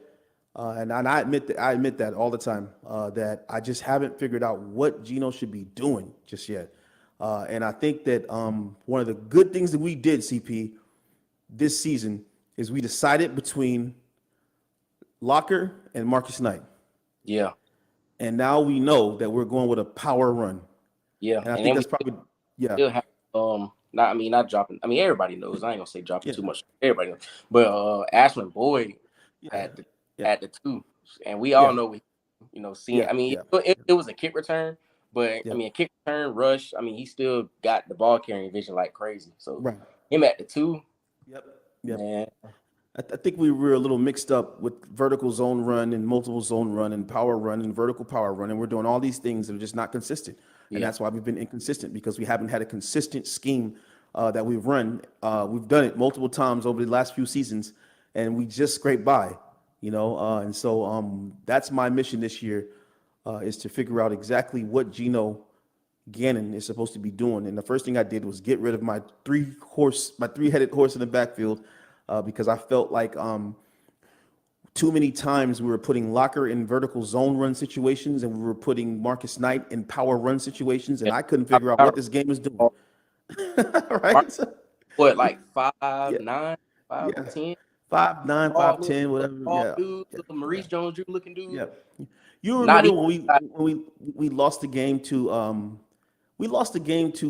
and I admit that all the time that I just haven't figured out what Geno should be doing just yet. And I think that one of the good things that we did, CP, this season is we decided between Locker and Marcus Knight, Yeah, and now we know that we're going with a power run, yeah, and I and think then we that's probably yeah, still have not dropping. I mean, everybody knows. I ain't gonna say dropping yeah, too much. Everybody knows, but Ashland Boyd yeah, at the yeah, at the two, and we all yeah, know seeing. yeah, I mean, yeah, it was a kick return, but I yeah, mean, a kick return rush. I mean, he still got the ball carrying vision like crazy. So right, him at the two, yep, yep. man. I think we were a little mixed up with vertical zone run and multiple zone run and power run and vertical power run, and we're doing all these things that are just not consistent, and Yeah, that's why we've been inconsistent because we haven't had a consistent scheme that we've run. We've done it multiple times over the last few seasons, and we just scrape by, and so that's my mission this year is to figure out exactly what Geno Gannon is supposed to be doing. And the first thing I did was get rid of my three-headed horse in the backfield because I felt like too many times we were putting Locker in vertical zone run situations and we were putting Marcus Knight in power run situations, and yeah. I couldn't figure out what this game was doing. Mark, Right? what like five Yeah, nine, five yeah. ten, 5'9", all 5'10", whatever. all Yeah, dudes, yeah, little yeah. Maurice Jones-Drew looking dude. Yeah. You Not remember even. when we lost the game to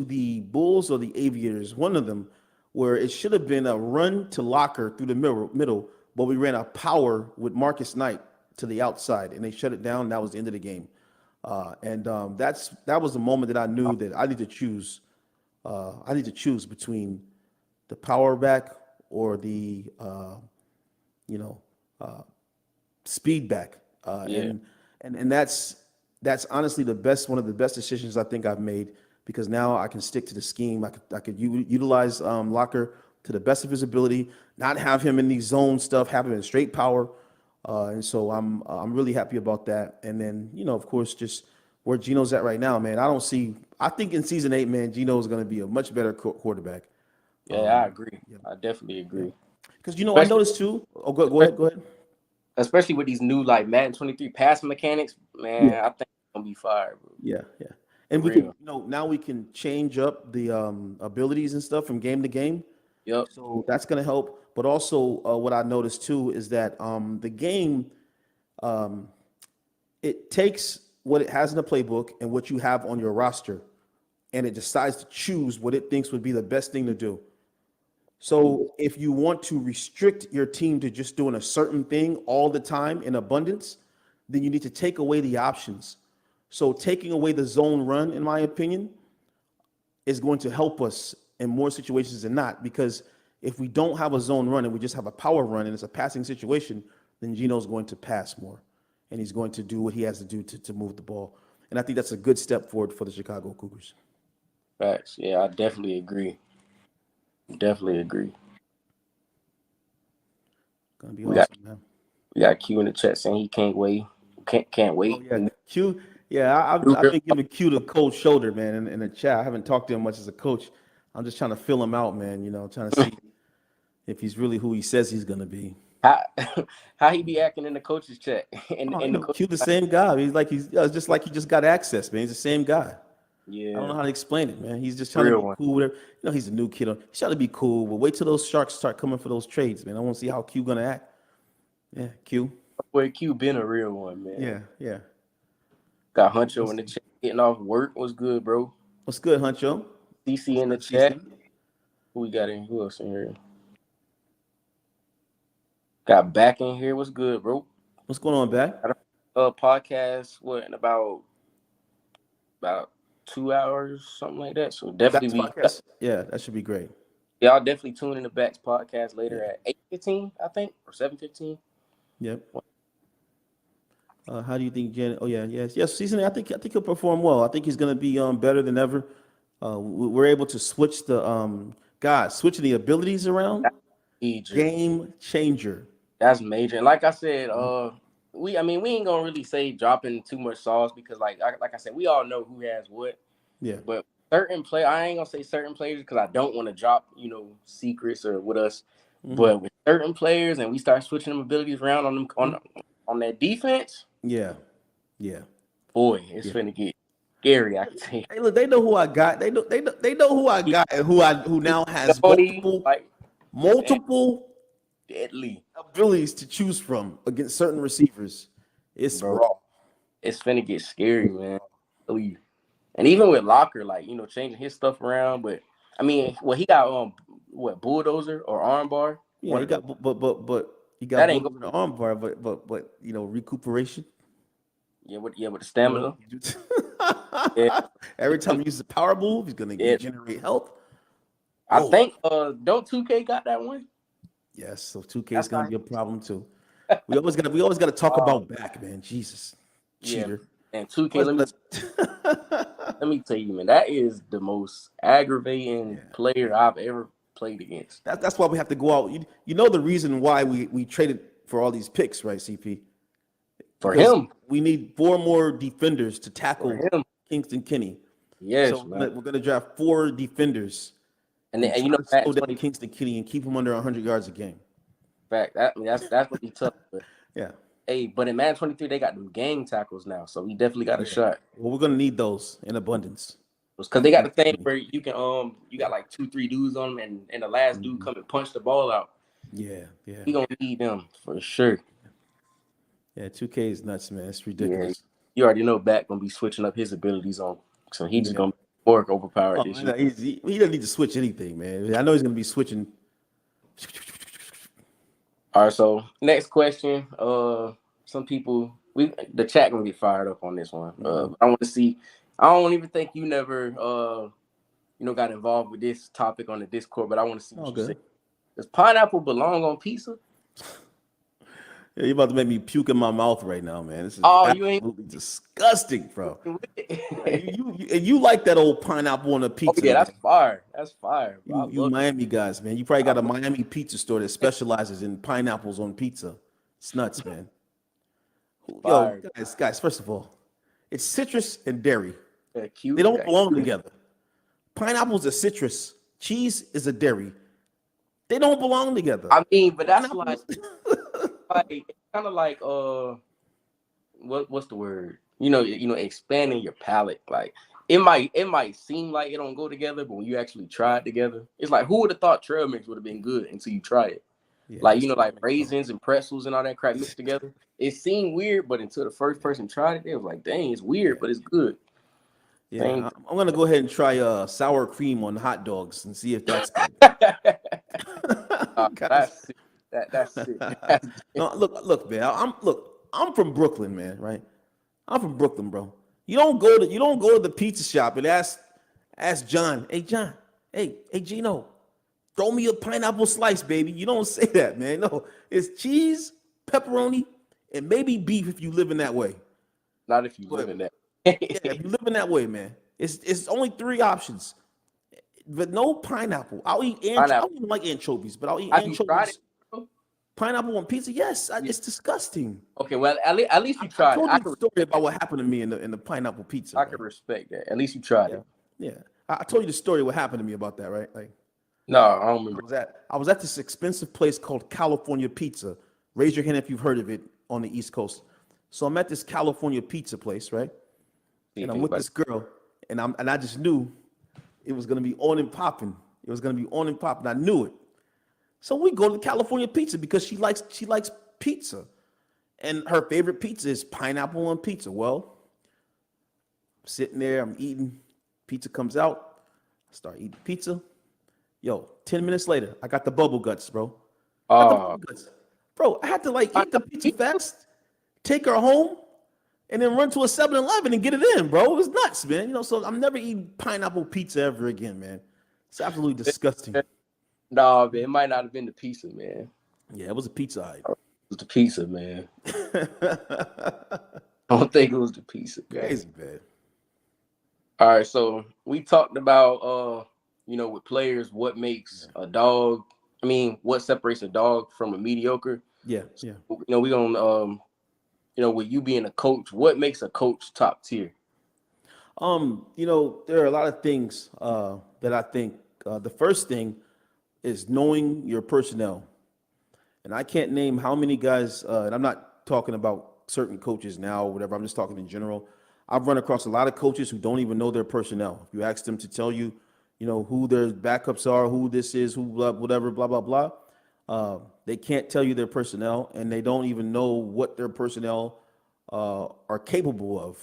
the Bulls or the Aviators, one of them, where it should have been a run to Locker through the middle, but we ran a power with Marcus Knight to the outside, and they shut it down. And that was the end of the game. And that was the moment that I knew that I need to choose. I need to choose between the power back or the you know speed back, Yeah, and that's honestly the best one of the best decisions I think I've made because now I can stick to the scheme. I could utilize Locker to the best of his ability, not have him in these zone stuff, have him in straight power, and so I'm really happy about that. And then of course just where Geno's at right now, man. I think in season 8, man, Geno is going to be a much better quarterback. yeah, I agree. Yeah, I definitely yeah. agree. Because I Especially, noticed too. Oh, go especially, ahead, go ahead. especially with these new like Madden 23 passing mechanics, Yeah. man. I think it's gonna be fire, bro. Yeah, yeah. For And we could, real. now we can change up the abilities and stuff from game to game. Yep. So that's going to help. But also, what I noticed too is that the game, um, it takes what it has in the playbook and what you have on your roster, and it decides to choose what it thinks would be the best thing to do. So if you want to restrict your team to just doing a certain thing all the time in abundance, then you need to take away the options. So taking away the zone run, in my opinion, is going to help us in more situations than not. Because if we don't have a zone run and we just have a power run and it's a passing situation, then Geno's going to pass more, and he's going to do what he has to do to move the ball. And I think that's a good step forward for the Chicago Cougars. Facts. Yeah, I definitely agree. Definitely agree. Gonna be We got awesome, man. we got Q in the chat saying he can't wait. Can't Oh wait. yeah, Q. Yeah, I've been giving Q the cold shoulder, man, in the chat. I haven't talked to him much as a coach. I'm just trying to fill him out, man. Trying to see if he's really who he says he's gonna be. How how he be acting in the coaches chat and Oh, in the coach Q the same guy. It's just like he just got access, man. He's the same guy. I don't yeah, know how to explain it, man. He's just trying to real be one. cool. Whatever. He's a new kid. He's trying to be cool, but wait till those sharks start coming for those trades, man. I want to see how Q gonna act. Yeah, Q. Boy, Q been a real one, man. Yeah, yeah. Got Huncho Let's in the see. chat getting off work was good, bro. What's good, Huncho? CC What's in the good, chat. CC? Who we got in? Who else in here? Got back in here. What's good, bro? What's going on, back? Got a podcast. What in about 2 hours, something like that. So That's definitely be, podcast. Yeah, that should be great. yeah, I'll definitely tune in the Backs podcast later Yeah. at 8:15, I think, or 7:15. Yep. How do you think Janet? Oh yeah, yes. Season. I think he'll perform well. I think he's going to be better than ever. We're able to switch the switching the abilities around. That's major. Game changer. That's major. And like I said, Mhm. we ain't gonna really say dropping too much sauce because like I said, we all know who has what. Yeah. But certain play, I ain't gonna say certain players because I don't want to drop, secrets or with us. Hmm. But with certain players, and we start switching them abilities around on them on that defense, Yeah. Yeah. boy, it's Yeah. finna get scary. I can tell you. Hey, look, they know who I got. They know who I got, and who now has Tony, like and multiple deadly, abilities to choose from against certain receivers. It's bro. raw. It's finna get scary, man. Tell you. And even with Locker, like changing his stuff around, but I mean, he got what bulldozer or armbar, Yeah, one he of them. got but he got That ain't bullet go. in the arm bar, but recuperation. Yeah, with the You know, stamina. Yeah, every time he uses a power move, he's gonna yeah. regenerate health. I Whoa, think don't 2K got that one? yes. So 2K is That's gonna not be a problem too. We always gotta talk oh about back, man. Jesus, yeah. cheater. And 2K, Always let me gotta. let me tell you, man, that is the most aggravating Yeah, player I've ever played against. that's why we have to go out. You know the reason why we traded for all these picks, right, CP? For Because him, we need four more defenders to for tackle him, Kingston Kenny. So yes, we're man. gonna, we're gonna draft four defenders And then, and and try to slow Matt down 20 Kingston Kenny and keep him under 100 yards a game. fact that I mean, that's gonna be tough. But Yeah, hey, but in Madden 23, they got them gang tackles now, so we definitely got a yeah. shot. Well, we're gonna need those in abundance Because for they got the Kingston thing Kenny. where you got like 2, 3 dudes on them, and the last dude Mhm. come and punch the ball out. Yeah, yeah, We gonna need them for sure. yeah. 2K is nuts, man. It's Yeah, ridiculous. you already know Back gonna be switching up his abilities on, so he just Yeah. gonna be more overpowered Oh, this I year. know, he doesn't need to switch anything, man. I know he's gonna be switching. All right, so next question. Some people the chat gonna get fired up on this one. Mhm. I want to see. I don't even think you never got involved with this topic on the Discord, but I want to see what Oh, you say. good. Does pineapple belong on pizza? Yeah, you're about to make me puke in my mouth right now, man. This is Oh, you ain't absolutely disgusting, bro. with Yeah, it. you like that old pineapple on a Oh pizza, yeah, man. that's fire. That's fire, bro. I You love. Miami guys, man. You probably I got a love Miami pizza store that specializes in pineapples on pizza. It's nuts, man. Yo, fire. guys. First of all, it's citrus and dairy. Yeah, They cute. don't Got belong cute. together. Pineapple's a citrus. Cheese is a dairy. They don't belong together. I mean, but that's like Pineapples. it's kind of like what's the word? Expanding your palate. Like it might seem like it don't go together, but when you actually try it together, it's like who would have thought trail mix would have been good until you try it. Yeah, Like this trail like mix, bro. raisins and pretzels and all that crap mixed together. It seemed weird, but until the first person tried it, they was like, "Dang, it's weird, Yeah, but it's good." yeah. Same. I'm gonna go ahead and try sour cream on hot dogs and see if that's good. Guys. That's sick. That's sick. That's No, look, man. I'm from Brooklyn, man. Right? I'm from Brooklyn, bro. You don't go to the pizza shop and ask John. Hey, John. Hey, Gino. Throw me a pineapple slice, baby. You don't say that, man. No, it's cheese, pepperoni, and maybe beef if you live in that way. not if you live But in that. yeah, if you live in that way, man, it's only three options, but no pineapple. I'll eat I Pineapple. don't even like anchovies, but I'll eat Have you tried it, anchovies. bro? Pineapple on pizza, yes, Yeah. it's disgusting. Okay, well, at least you I tried it. told you the story about what happened to me in the pineapple pizza, I can right? respect that. At least you tried Yeah, it. yeah. I told you the story what happened to me about that, right? Like No, I don't I remember. was at I was at this expensive place called California Pizza. Raise your hand if you've heard of it on the East Coast. So I'm at this California pizza place, right? See And if I'm with anybody. this girl, and I just knew it was gonna be on and popping. It was gonna be on and popping. I knew it. So we go to California Pizza because she likes pizza, and her favorite pizza is pineapple on pizza. Well, I'm sitting there, I'm eating. Pizza comes out. I start eating pizza. Yo, 10 minutes later, I got the bubble guts, bro. Got the Uh, bubble guts, bro. I had to like eat the pineapple pizza pizza? fast, take her home, and then run to a 7-Eleven and get it in, bro. It was nuts, man. So I'm never eating pineapple pizza ever again, man. It's absolutely disgusting. Nah, man, it might not have been the pizza, man. Yeah, it was a pizza It was the pizza, man. I don't think it was the pizza, man. Crazy, man. All right, so we talked about with players, what makes a dog. I mean, what separates a dog from a mediocre. Yeah, yeah. We gonna with you being a coach, what makes a coach top tier? There are a lot of things that I think. The first thing is knowing your personnel. And I can't name how many guys, and I'm not talking about certain coaches now or whatever, I'm just talking in general. I've run across a lot of coaches who don't even know their personnel. If you ask them to tell you, who their backups are, who this is, who blah, whatever, blah, blah, blah, they can't tell you their personnel, and they don't even know what their personnel are capable of.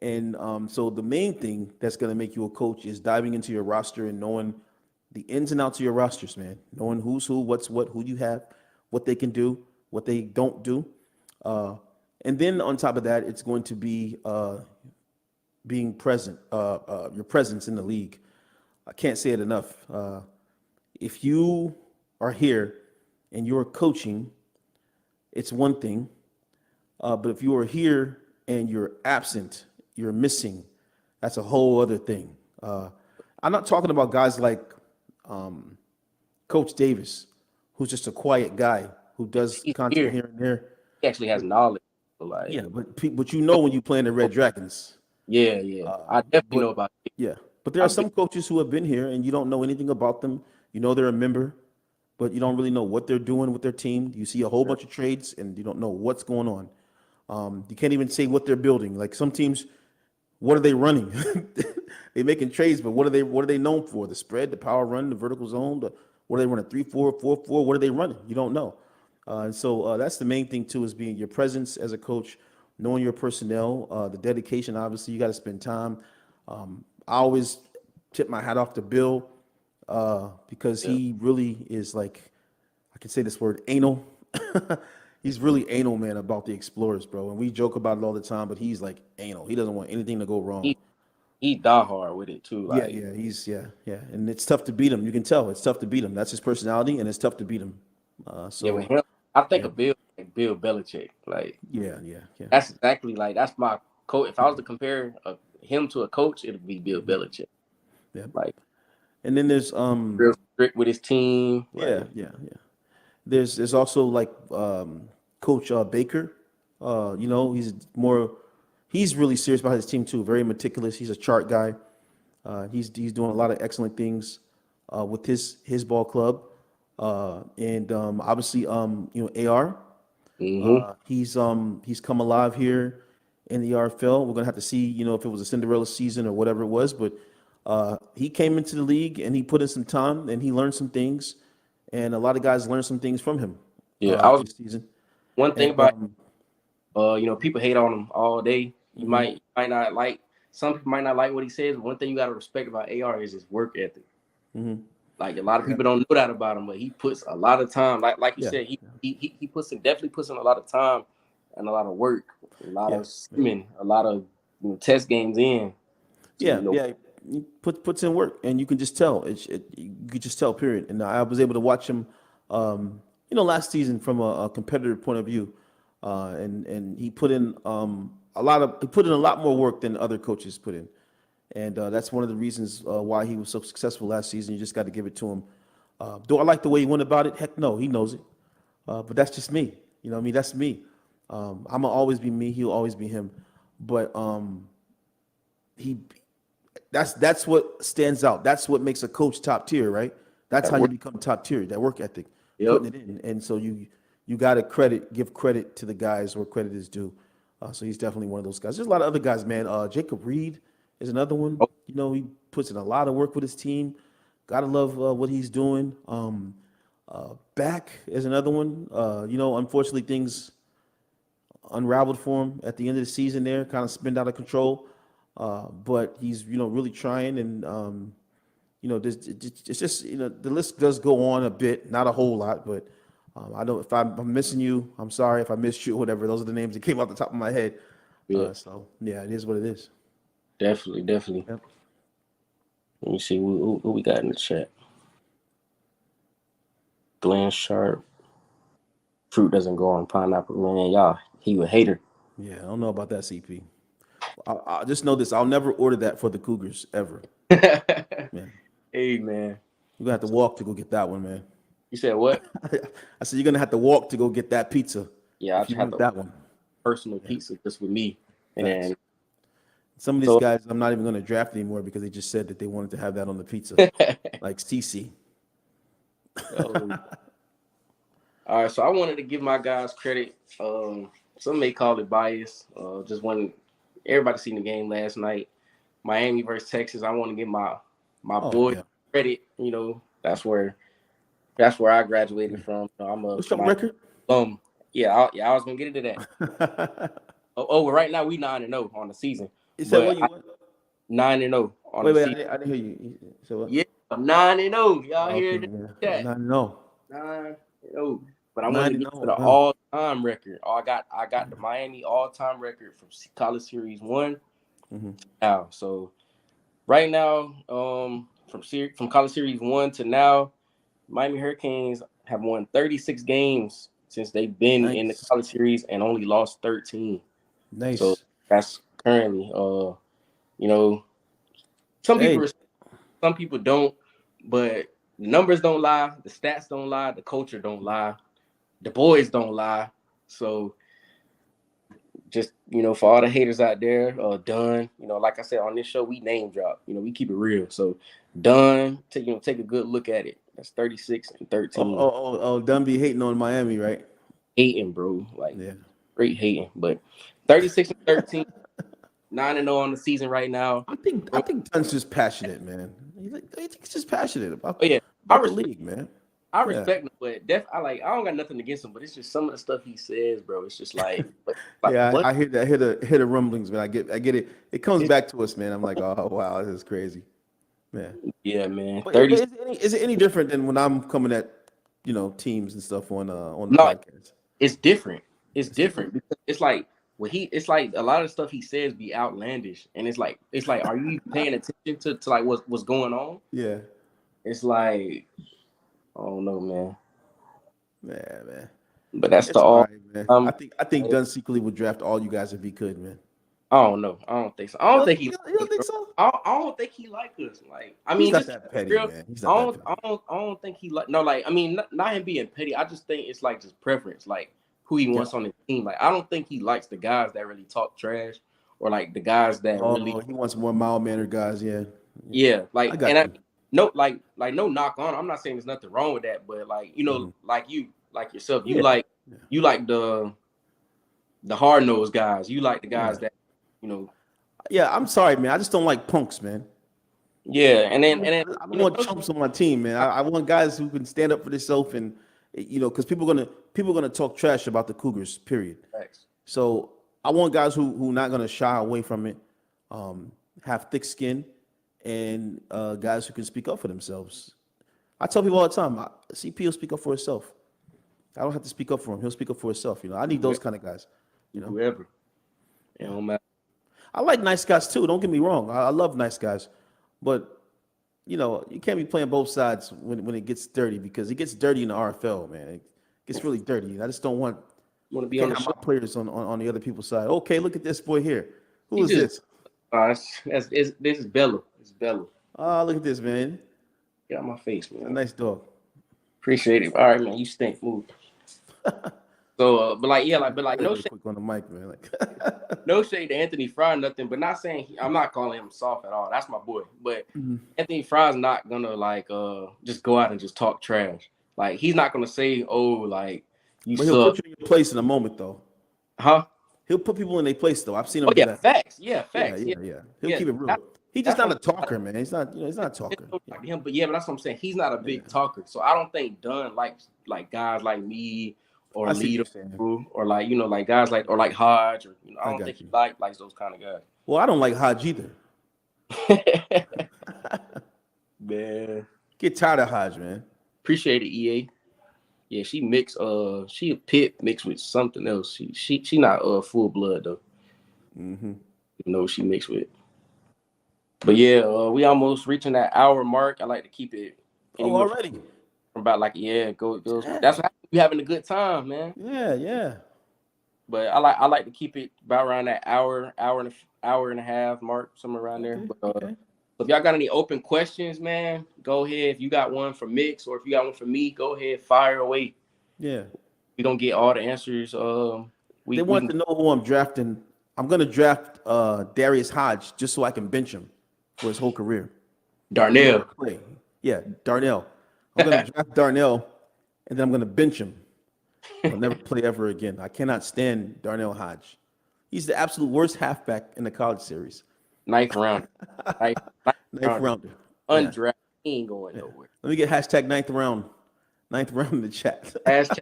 And so the main thing that's going to make you a coach is diving into your roster and knowing the ins and outs of your rosters, man. Knowing who's who, what's what, who you have, what they can do, what they don't do. And then on top of that, it's going to be being present, your presence in the league. I can't say it enough. If you are here and you're coaching, it's one thing. But if you are here and you're absent, you're missing, that's a whole other thing. I'm not talking about guys like Coach Davis, who's just a quiet guy who does He's content here. here and there. He actually has knowledge. Like, Yeah, but when you play in the Red Dragons. yeah. I definitely know But about it. yeah, but there are I've been, some coaches who have been here and you don't know anything about them. You know they're a member, but you don't really know what they're doing with their team. You see a whole bunch of trades and you don't know what's going on. You can't even say what they're building. Like some teams, what are they running? They're making trades, but what are they known for? The spread, the power run, the vertical zone, what are they running? 3-4, 4-4. What are they running? You don't know. And so that's the main thing too, is being your presence as a coach, knowing your personnel, the dedication. Obviously, you got to spend time. I always tip my hat off to Bill because yeah. he really is like, I can say this word, anal. He's really anal, man, about the Explorers, bro. And we joke about it all the time, but he's like anal. He doesn't want anything to go wrong. He he die hard with it too. Yeah, Like, yeah, yeah, and it's tough to beat him. You can tell it's tough to beat him. That's his personality, and it's tough to beat him. yeah, with So him, I think yeah, of Bill Belichick. Like, yeah. that's exactly like that's my coach. If I was to compare him to a coach, it'd be Bill Belichick. Yeah. Like, And then there's real strict with his team. yeah, Like, yeah. There's also like Coach Baker. He's really serious about his team too. Very meticulous. He's a chart guy. He's doing a lot of excellent things with his ball club. And obviously AR. mm-hmm. He's come alive here in the RFL. We're gonna have to see, if it was a Cinderella season or whatever it was, but he came into the league and he put in some time and he learned some things, and a lot of guys learned some things from him Yeah, I was this season. one thing And about people hate on him all day. You mhm, might not like some people might not like what he says, but one thing you gotta respect about AR is his work ethic. mhm. Like a lot of Yeah, people don't know that about him, but he puts a lot of time. Like you yeah, said, he definitely puts in a lot of time and a lot of work, a lot yeah, of swimming, a lot of test games in to yeah. He puts in work, and you can just tell. You can just tell. Period. And I was able to watch him, last season from a competitive point of view, and he put in he put in a lot more work than other coaches put in, and that's one of the reasons why he was so successful last season. You just got to give it to him. Do I like the way he went about it? Heck no, he knows it. But that's just me. You know what I mean? That's me. I'm gonna always be me. He'll always be him. But he that's what stands out. That's what makes a coach top tier, right? That's that how you work. become top tier. That work ethic, Yep. putting it in, and so you got to give credit to the guys where credit is due. So he's definitely one of those guys. There's a lot of other guys, man. Jacob Reed is another one. Oh, He puts in a lot of work with his team. Gotta love what he's doing. Back is another one. Unfortunately, things unraveled for him at the end of the season there, kind of spinned out of control. But he's, really trying. And, it's just, the list does go on a bit, not a whole lot, but I know if I'm missing you, I'm sorry if I missed you or whatever. Those are the names that came off the top of my head. Yeah, So yeah, it is what it is. definitely, definitely. Yep. Let me see who we got in the chat. Glenn Sharp. Fruit doesn't go on pineapple. Man, y'all, he a hater. Yeah, I don't know about that, CP. I just know this. I'll never order that for the Cougars ever. Man, Hey, man. you're gonna have to walk to go get that one, man. You said what? I said you're gonna have to walk to go get that pizza Yeah, I if just you have want to that one. personal Yeah, pizza just with me. And facts. then, Some of these so, guys, I'm not even gonna draft anymore because they just said that they wanted to have that on the pizza, like CC. oh, all right. So I wanted to give my guys credit. Some may call it bias. Just when everybody seen the game last night, Miami versus Texas. I want to give my Oh boy yeah. credit. That's where I graduated from. I'm a What's your my record? Yeah, I was gonna get into that. Well, right now we 9-0 on the season, You said but what you want? 9-0 on Wait, the wait, season. I didn't hear you. So what? Yeah, I'm 9-0. Y'all Okay, hear yeah. that? Not no. 9-0. But I wanted Nine to and get to no. the Wow. all-time record. I got the Miami all-time record from College Series 1 Hmm. now. So right now, from College Series 1 to now, Miami Hurricanes have won 36 games since they've been in the Nice. College Series and only lost 13. So Nice. that's currently you know, some people Hey, respect, some people don't, but the numbers don't lie, the stats don't lie, the culture don't lie, the boys don't lie. So just for all the haters out there, Dunn, like I said on this show, we name drop. We keep it real. So Dunn, take a good look at it. That's 36 and oh, 13. oh, oh, oh, Dunn be hating on Miami, right? Hating, bro. Like Yeah. great hating. But 36 and 13, 9-0 on the season right now. I think Dunn's just passionate, man. I think he's just passionate Oh yeah, I about the respect. league, man. I Yeah. respect him, but I don't got nothing against him, but it's just some of the stuff he says, bro. It's just like Yeah, what? I hear that. I hear the rumblings, man. I get it. It comes It's, back to us, man. I'm like, oh wow, this is crazy, man. yeah, man. But 30. is it any different than when I'm coming at teams and stuff on the No, podcast? it's different. It's It's different. different because it's like it's like a lot of stuff he says be outlandish, and it's like, are you even paying attention to like what's going on? Yeah, It's like I don't know, man. man, man. But that's the It's all all. right, man. I Um, think I think Dunn secretly would draft all you guys if he could, man. I don't know. I don't think so. I You don't don't, think he you like don't, you us, don't think bro. so? I don't think he like us. Like, I He's mean, not just keep that it petty, real. man. He's I not that don't, petty. I don't, I don't think he like. No, like, I mean, not him being petty. I just think it's like just preference, like who he Yeah. wants on the team. Like, I don't think he likes the guys that really talk trash, or like the guys that really, Oh, he wants more mild mannered guys. Yeah. Yeah. yeah. I Like, got and I you. no, like no knock on. I'm not saying there's nothing wrong with that, but like Mhm. like yourself, Yeah. Yeah. you like the hard nosed guys. You like the guys Yeah. that you know. Yeah. I'm sorry, man. I just don't like punks, man. Yeah, and I then don't, I don't want chumps on my team, man. I want guys who can stand up for themselves and because people gonna talk trash about the Cougars. Period. Facts. So I want guys who not gonna shy away from it, have thick skin, and guys who can speak up for themselves. I tell people all the time, CP will speak up for himself. I don't have to speak up for him. He'll speak up for himself. I need those kind of guys. You know, Whoever. It yeah. don't matter. I like nice guys too. Don't get me wrong. I love nice guys, but you can't be playing both sides when it gets dirty because it gets dirty in the RFL, man. It gets really dirty. I just don't want. You want to I be on can't the have show? my players on the other people's side. Okay, look at this boy here. Who He is just this? this is Bella. It's Bella. Oh, look at this, man. Get out my face, It's a man. nice dog. Appreciate it. All right, man. You stink. Move. So, but like, yeah, like, but like, Really, really quick on the mic, man. Like, no shade to Anthony Fry, nothing. But not saying I'm not calling him soft at all. That's my boy. But Anthony Fry's not gonna like just go out and just talk trash. Like he's not gonna say, oh, like you but he'll put suck, you in your place in a moment, though. huh? He'll put people in their place, though. I've seen Oh him do yeah, that. facts. Yeah, Yeah, facts. yeah, Yeah, yeah. He'll yeah. keep it real. He's just That's not what a talker, man. He's not a it's talker. no Yeah, knock to him, but yeah, but that's what I'm saying. He's not a yeah. big talker, so I don't think Dunn likes like guys like me or I see what Leader you're saying. or like like guys like or like Hodge or I I don't think got he you. likes those kind of Well, I don't like Hodge either. guys. Man, Get tired of Hodge, man. appreciate it, EA. Yeah, she a pit mixed with something else. She not full blood though. Mm-hmm. You know she mixed with. But yeah, we almost reaching that hour mark. I like to keep it Oh, anywhere from already? about like goes. That's Dang. what we having a good time, man. Yeah, yeah. But I like to keep it about around that hour and a half mark, somewhere around there. Okay, But okay. if y'all got any open questions, man, go ahead. If you got one for Mix or if you got one for me, go ahead, fire away. Yeah. We gonna get all the answers. They We want can to know who I'm drafting. I'm gonna draft Darius Hodge just so I can bench him for his whole career. He'll never Darnell. play. Yeah, Darnell. I'm gonna draft Darnell, and then I'm gonna bench him. He'll never play ever again. I cannot stand Darnell Hodge. He's the absolute worst halfback in the college series. Ninth round. Ninth Ninth rounder. rounder. Yeah, Undrafted. He ain't going yeah. nowhere. Let me get hashtag ninth round. Ninth round in the chat. Hashtag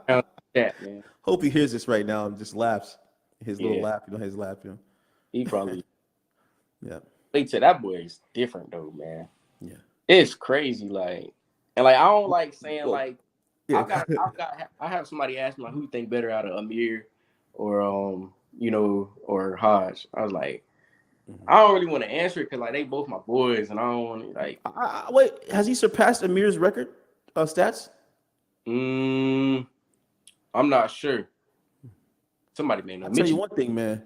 round chat, man. Hope he hears this right now and just laughs. His little Yeah, laugh, his laugh, he probably. Yeah, Wait till that boy is different though, man. yeah. It's crazy, like, and like I don't like saying Well, like yeah. I have somebody ask me like who you think better out of Amir or or Hodge. I was like, Mhm. I don't really want to answer it because like they both my boys, and I don't want to like. Wait, has he surpassed Amir's record stats? Mm, I'm not sure. Somebody may know. I'll tell you Mitchell one thing, man.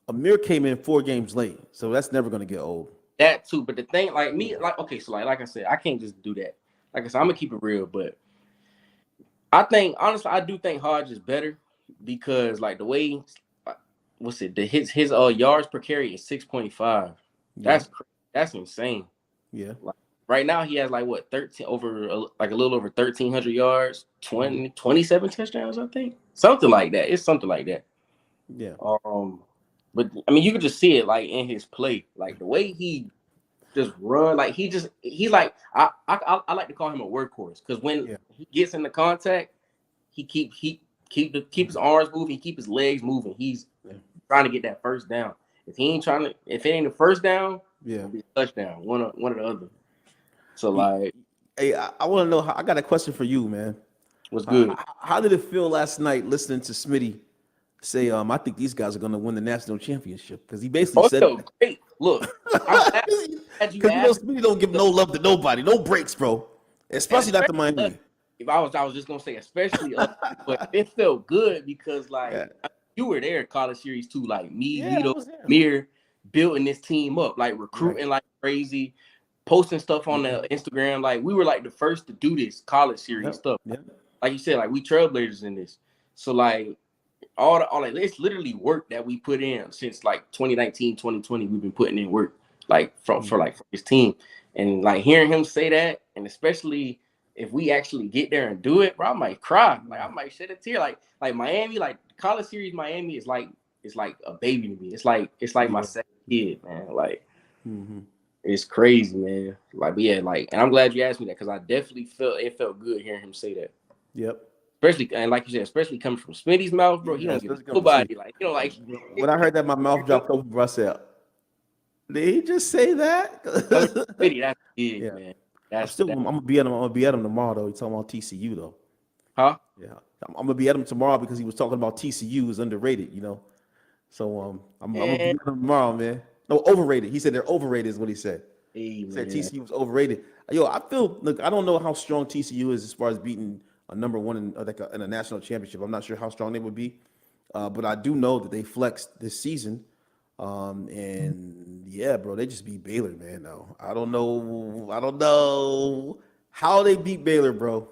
Amir came in 4 games late, so that's never going to get old. that too, but the thing like Yeah. me like okay, so like I said, I can't just do that. Like I said, I'm gonna keep it real, but I think honestly, I do think Hodge is better because like the way what's it the his yards per carry is 6.5. Yeah, That's insane. yeah. Like right now he has like what 13 over like a little over 1,300 yards, Hmm. 27 touchdowns, I think. Something like that. It's something like that. Yeah. But I mean you could just see it like in his play. Like the way he just run, like he's like I like to call him a workhorse because when Yeah. he gets into contact, keep his arms moving, he keep his legs moving. He's Yeah. trying to get that first down. If it ain't the first down, Yeah. it'll be a touchdown, one or the other. So You- like, Hey, I want to know. I got a question for you, man. what's good? How did it feel last night listening to Smitty say, I think these guys are going to win the national championship? Because he basically Oh, it said felt great. Look, I'm glad you because asked. Smitty don't give no love to nobody, no breaks, bro. And Especially not to especially us, Miami. if I was just gonna say especially us, but it felt good because Yeah, like you were there at college series too, like me, yeah, I Lito, was there. Mir, building this team up, like Right. recruiting like crazy, posting stuff on Mhm. the Instagram. Like we were like the first to do this college series Yep. stuff. Yep. Like you said, like we trailblazers in this. So like all like it's literally work that we put in since like 2019, 2020. We've been putting in work like Mhm. for his team. And like hearing him say that, and especially if we actually get there and do it, bro, I might cry. Like I might shed a tear. Like Miami, like college series Miami is like it's like a baby to me. It's like my Yeah. second kid, man. Like Hmm. it's crazy, man. Like, but yeah, like, and I'm glad you asked me that because I definitely felt good hearing him say that. Yep. Especially and like you said, especially coming from Smitty's mouth, bro. He Yeah, don't give especially coming from Smitty. nobody like like When I heard that, my mouth dropped open, bro. I said, "Did he just say coming from that?" Smitty, that's big, Yeah. man. I'm That's still. that, I'm gonna be at him. I'm gonna be at him tomorrow, though. He's talking about TCU, though. huh? Yeah. I'm gonna be at him tomorrow because he was talking about TCU is underrated. So I'm gonna be And at him tomorrow, man. No, overrated. He said they're overrated, is what he said. hey, He said man, TCU was overrated. Yo, I feel. Look, I don't know how strong TCU is as far as beating a number one in a national championship. I'm not sure how strong they would be, but I do know that they flexed this season. And yeah, bro, they just beat Baylor, man. No, I don't know. I don't know how they beat Baylor, bro.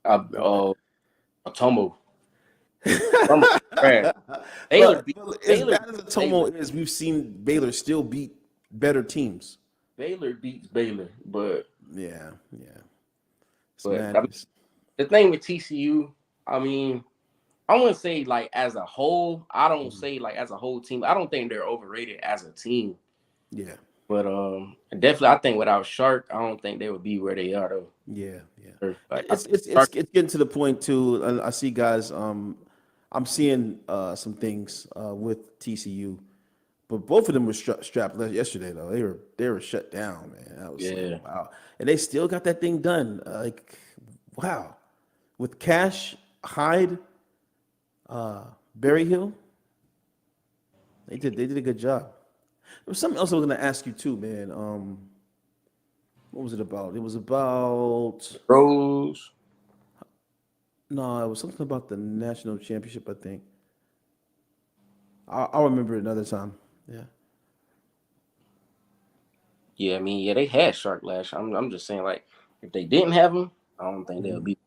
But Atomo, Atomo, trash. Baylor beat but as Baylor bad beats as Baylor. Atomo is, we've seen Baylor still beat better teams. Baylor beats Baylor, but Yeah, yeah. It's but I mean, madness. the thing with TCU, I mean, I wouldn't say like as a whole. I don't Mhm. say like as a whole team. I don't think they're overrated as a team. Yeah, But definitely, I think without Shark, I don't think they would be where they are though. yeah, yeah. Like I It's think it's it's Shark, it's getting to the point too. And I see guys. I'm seeing some things with TCU, but both of them were strapped yesterday. Though they were shut down, man. I was like, yeah, wow, and they still got that thing done. Like, wow, with Cash, Hyde, Berryhill. They did a good job. There was something else I was gonna ask you too, man. What was it about? It was about Rose. no, it was something about the national championship. I think I'll remember it another time. Yeah. Yeah, I mean, yeah, they had Shark last year. I'm just saying, like, if they didn't have him, I don't think they'll be.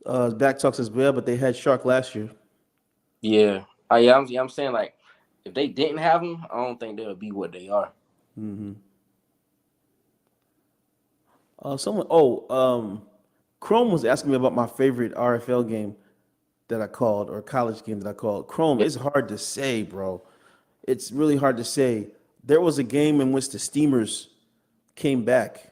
Back talks as well, but they had Shark last year. Yeah. Yeah, I'm saying, like, if they didn't have him, I don't think they'll be what they are. Someone, Chrome was asking me about my favorite RFL game that I called or college game that I called. Chrome, Yeah. it's hard to say, bro. It's really hard to say. There was a game in which the Steamers came back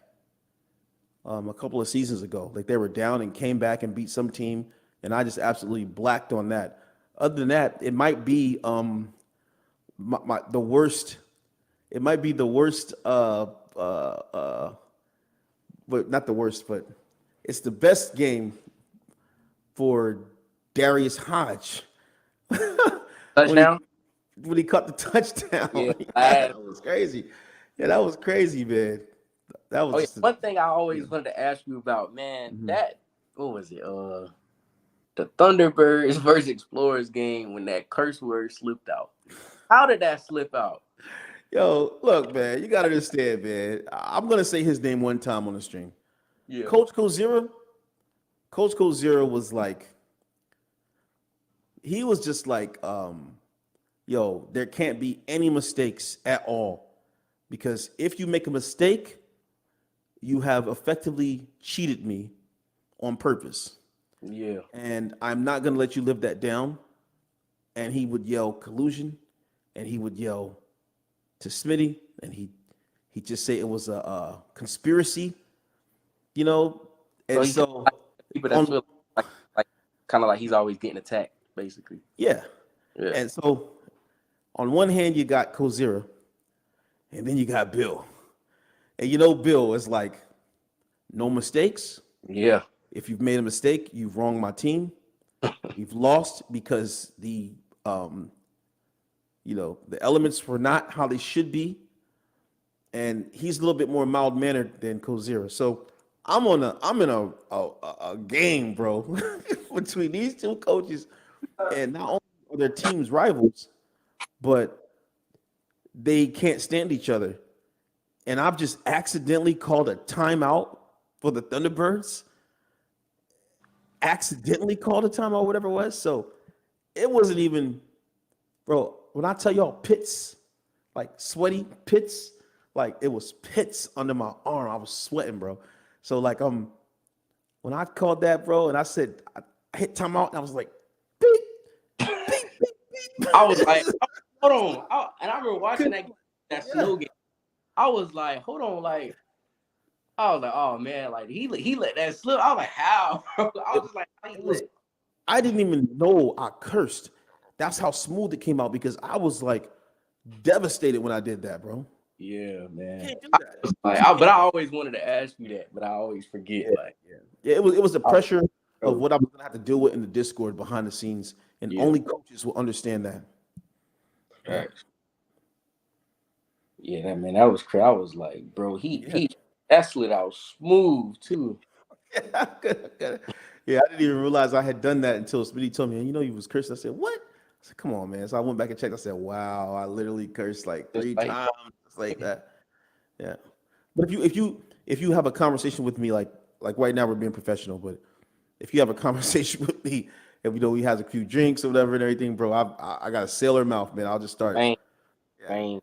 a couple of seasons ago. Like they were down and came back and beat some team, and I just absolutely blacked on that. Other than that, it might be the worst. It might be the worst. But not the worst, but it's the best game for Darius Hodge when he Touchdown? when he caught the touchdown. Yeah. Yeah, that was crazy. Yeah, that was crazy, man. That was Oh, yeah. just One thing I yeah. always wanted to ask you about, man, what was it? The Thunderbirds versus Explorers game when that curse word slipped out. How did that slip out? Yo, look, man, you gotta understand, man. I'm gonna say his name one time on the stream. Yeah. Coach Kozira. Coach Kozira was like, he was just like, yo, there can't be any mistakes at all. Because if you make a mistake, you have effectively cheated me on purpose. Yeah. And I'm not going to let you live that down. And he would yell collusion, and he would yell to Smitty, and he'd just say it was a conspiracy, you know. So And he kind of so like people that on feel like kind of like he's always getting attacked, basically. yeah. Yeah. And so on one hand you got Kozira, and then you got Bill. And you know Bill is like, no mistakes. Yeah. If you've made a mistake, you've wronged my team. We've lost because um, the elements were not how they should be, and he's a little bit more mild mannered than Kozira. So I'm in a game, bro, between these two coaches, and not only are their teams rivals, but they can't stand each other. And I've just accidentally called a timeout for the Thunderbirds. Accidentally called a timeout, whatever it was. So it wasn't even, bro. When I tell y'all pits, like sweaty pits, like it was pits under my arm. I was sweating, bro. So like when I called that, bro, and I said I hit timeout, and I was like, beep, beep, beep, I was like, beep. hold on. And I remember watching that Yeah. snow game. I was like, hold on, like I was like, oh man, like he let that slip. I was like, how? I was just like, how he It was. let? I didn't even know I cursed. That's how smooth it came out because I was like devastated when I did that, bro. Yeah, You man. can't do I that. was like, but I always wanted to ask you that, but I always forget. Yeah, Like, yeah. It was the I, pressure of oh, what I was gonna have to deal with in the Discord behind the scenes, and yeah, only coaches will understand that. Yeah, facts. Yeah, that man, that was crazy. I was like, bro, yeah, he that slid out smooth too. yeah. I didn't even realize I had done that until Smitty told me. You know, you was cursed. I said, "What?" I said, "Come on, man." So I went back and checked. I said, "Wow, I literally cursed like Just three like times, just like that." Yeah. But if you have a conversation with me like right now we're being professional, but if you have a conversation with me, if we has a few drinks or whatever and everything, bro, I got a sailor mouth, man. I'll just start. same, Yeah. same.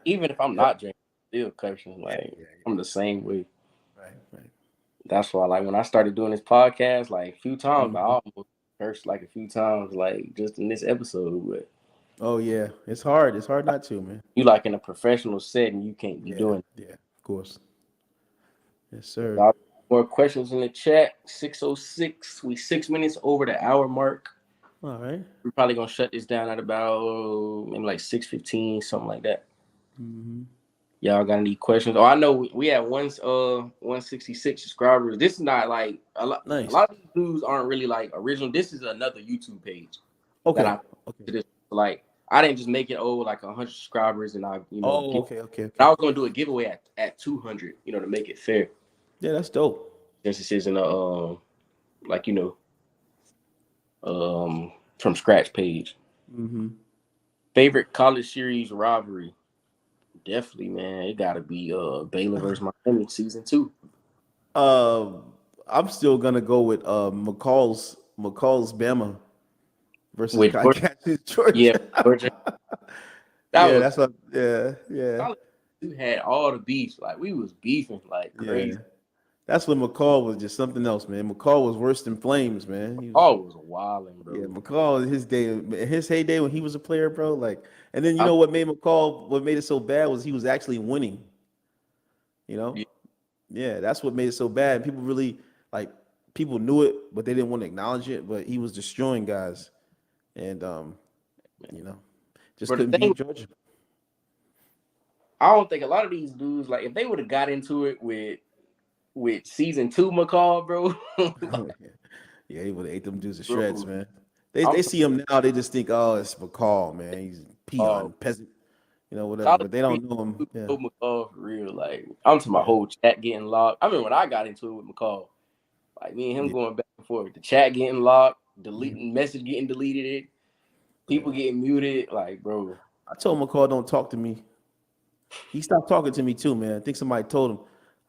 Even if I'm Yep. not drinking, still cursing. Yeah. Like Yeah. I'm the same way. Right. Right. That's why, like, when I started doing this podcast, like a few times, I Mhm. almost cursed like a few times, like just in this episode. But Oh yeah, it's hard. It's hard not to, man. you like in a professional setting, you can't be Yeah. doing. Yeah. Of course. Yes, It. sir. Y'all, more questions in the chat. 6:06. We 6 minutes over the hour mark. All right. We're probably gonna shut this down at about maybe like 6:15, something like that. Mm-hmm. Y'all got any questions? Oh, I know we had 166 subscribers. This is not like a lot. A Nice. lot of these dudes aren't really like original. This is another YouTube page that Okay. I Okay. to this like I didn't just make it like 100 subscribers and Oh, give. I was gonna do a giveaway at 200, to make it fair. Yeah, that's dope. Since this isn't a like from scratch page. Mm-hmm. Favorite college series rivalry? Definitely, man. It gotta be Baylor versus Miami season 2. I'm still gonna go with McCall's Bama versus With Georgia, Cats yeah, Georgia. Georgia. That Yeah, was that's what. Yeah, yeah, college. We had all the beefs. Like we was beefing like yeah. crazy. That's when McCall was just something else, man. McCall was worse than Flames, man. He was. Oh, it was wilding, Yeah, bro. McCall his heyday when he was a player, bro. Like, and then you I, know what made it so bad was he was actually winning. You know, yeah, yeah, that's what made it so bad. People really like people knew it, but they didn't want to acknowledge it. But he was destroying guys, and you know, just but the couldn't thing, beat Georgia. I don't think a lot of these dudes like if they would have got into it with season 2 McCall, bro. Yeah, he would have ate them dudes to shreds, Bro, man. I'm They talking see him now, they just think, oh, it's McCall, man. He's a about peon, peasant, whatever. college But they don't know him. Yeah, McCall for real. Like I'm talking about yeah, whole chat getting locked. I mean when I got into it with McCall, like me and him yeah, going back and forth, the chat getting locked, mhm, deleting message getting deleted, people yeah. getting muted. Like, bro, I told McCall, don't talk to me. He stopped talking to me too, man. I think somebody told him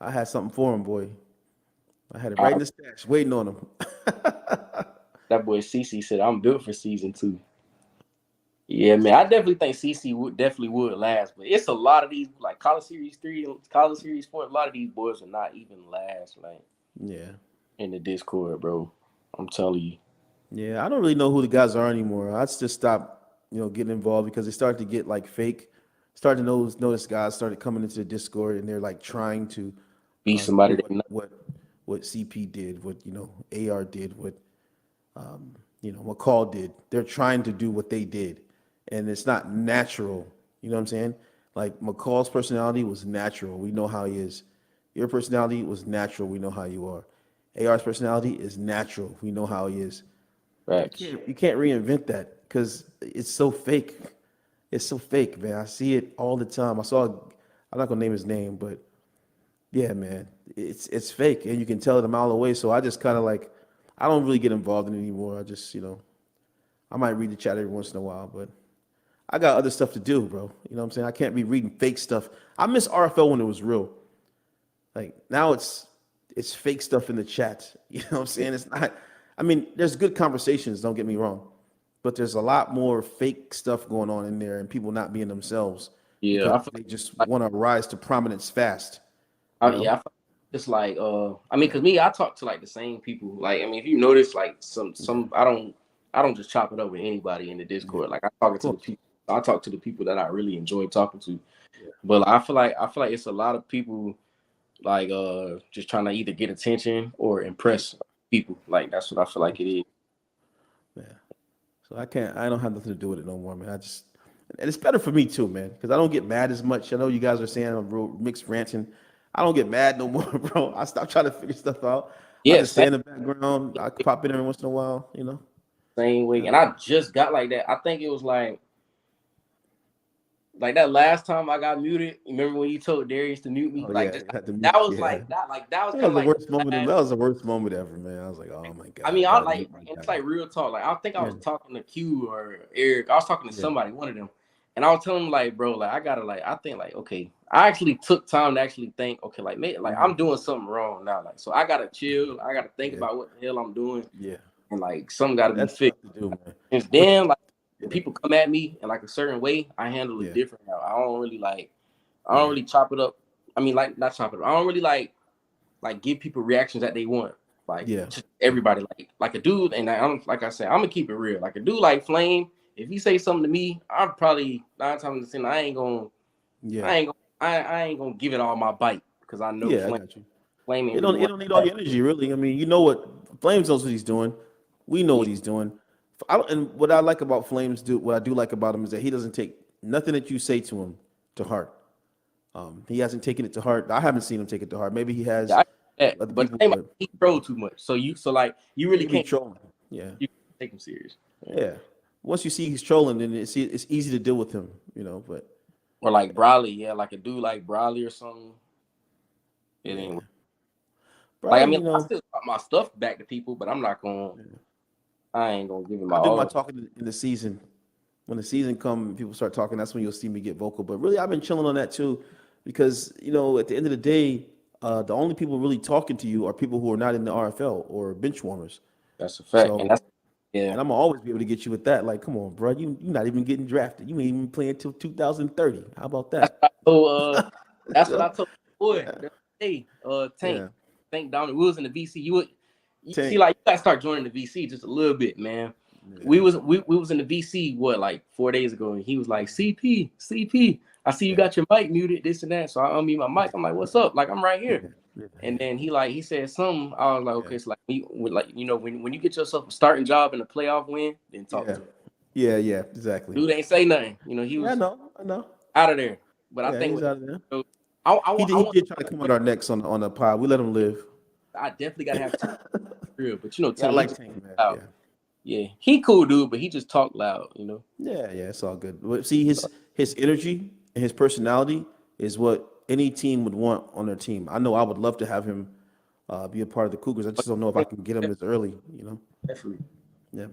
I had something for him, boy. I had it right in I, the stash, waiting on him. that boy CC said I'm built for season 2. Yeah, man, I definitely think CC would last, but it's a lot of these like College Series 3 and College Series 4. A lot of these boys will not even last, like Yeah, in the Discord, bro. I'm telling you. yeah. I don't really know who the guys are anymore. I just stopped, getting involved because they started to get like fake. Started to notice guys started coming into the Discord and they're like trying to Be do somebody that what CP did, what AR did, what McCall did. They're trying to do what they did, and it's not natural. You know what I'm saying? Like McCall's personality was natural. We know how he is. Your personality was natural. We know how you are. AR's personality is natural. We know how he is. facts. You can't reinvent that because it's so fake. It's so fake, man. I see it all the time. I'm not gonna name his name, but yeah, man, it's fake, and you can tell it a mile away. So I just kind of like, I don't really get involved in it anymore. I just, I might read the chat every once in a while, but I got other stuff to do, bro. You know what I'm saying? I can't be reading fake stuff. I miss RFL when it was real. Like now it's fake stuff in the chat. You know what I'm saying? It's not. I mean, there's good conversations. Don't get me wrong, but there's a lot more fake stuff going on in there, and people not being themselves Yeah, because I feel they just like want to rise to prominence fast. You know? I feel it's like I mean, cause me, I talk to like the same people. Like, I mean, if you notice, like Yeah, I don't just chop it up with anybody in the yeah, Discord. Like of course. I talk to the people that I really enjoy talking to. Yeah, But I feel like it's a lot of people like just trying to either get attention or yeah, impress people. Like that's what I feel like it is. yeah. So I don't have nothing to do with it no more, man. And it's better for me too, man, because I don't get mad as much. I know you guys are saying I'm real mixed ranting. I don't get mad no more, bro. I stopped trying to figure stuff out. I Yeah, just stay in the background. I pop in every once in a while. same way. Yeah. And I just got like that. I think it was like that last time I got muted. Remember when you told Darius to mute me? Oh Like yeah, just had to that mute. was Yeah, that was that kind was of the like worst moment. the That last. was the worst moment ever, man. I was like, oh my I god, I mean, I gotta like mute my it's guy. like real talk. Like I think I Yeah, was talking to Q or Eric. I was talking to yeah, somebody, one of them, and I was telling them like, bro, like I gotta like I think like okay, I actually took time to actually think, okay, like maybe like hmm I'm doing something wrong now, like so I gotta chill. I gotta think yeah, about what the hell I'm doing, yeah. and like something gotta be That's fixed. tough to do, man. Since But then, like when yeah, people come at me in like a certain way, I handle it yeah, different now. I don't yeah, really chop it up. I mean, like not chop it up. I don't really like give people reactions that they want. Like yeah, just yeah, everybody, like a dude, and I'm like I said, I'm gonna keep it real. Like a dude like Flame, if he say something to me, I'm probably 9 times out of 10 yeah, I ain't gonna I ain't gonna give it all my bite because I know yeah. I got you. Flame ain't really It want don't need all that. your energy, really. I mean, you know what Flames knows what he's doing. We know Yeah, what he's doing. And what I like about what I do like about him is that he doesn't take nothing that you say to him to heart. He hasn't taken it to heart. I haven't seen him take it to heart. Maybe he yeah, has I get that. other But people, the thing but he troll too much. So like you really he be can't trolling. Yeah, you take him serious. Yeah. yeah. once you see he's trolling, then it's easy to deal with him, But Or like Bradley, yeah, like a dude like Bradley or something. It yeah, ain't like I Bradley, mean I still talk my stuff back to people, but I'm not gonna. I ain't gonna give him my I do my all. talking in the season. When the season comes, people start talking. That's when you'll see me get vocal. But really, I've been chilling on that too, because at the end of the day, the only people really talking to you are people who are not in the RFL or bench warmers. That's a fact, and So, that's yeah. and I'm gonna always be able to get you with that. Like, come on, bro, you're not even getting drafted. You ain't even playing until 2030. How about That's that? what I told. That's what I So, told the boy. yeah, Hey, yeah, Tank Dominic. We was in the VC. You see, Tank, like you gotta start joining the VC just a little bit, man. yeah, We was in the VC what like 4 days ago, and he was like CP. I see you yeah, got your mic muted, this and that. So I unmute my mic. I'm like, what's up? Like I'm right yeah, here. yeah, And then he said something. I was like, yeah, okay, so when you get yourself a starting job in a playoff win, then talk yeah, to him. yeah, exactly. Dude ain't say nothing. He Yeah, was I know. out of there. But I Yeah, think he's with out of there. I He want did try to come at our necks on the pod. We let him live. I definitely gotta have Tank real. But Yeah, I Tank, he like just Tank, man. loud. Yeah. Yeah, he cool dude, but he just talk loud. Yeah, it's all good. But see, So, his energy and his personality is what any team would want on their team. I know I would love to have him be a part of the Cougars. I just don't know if I can get him this early. definitely, Yeah.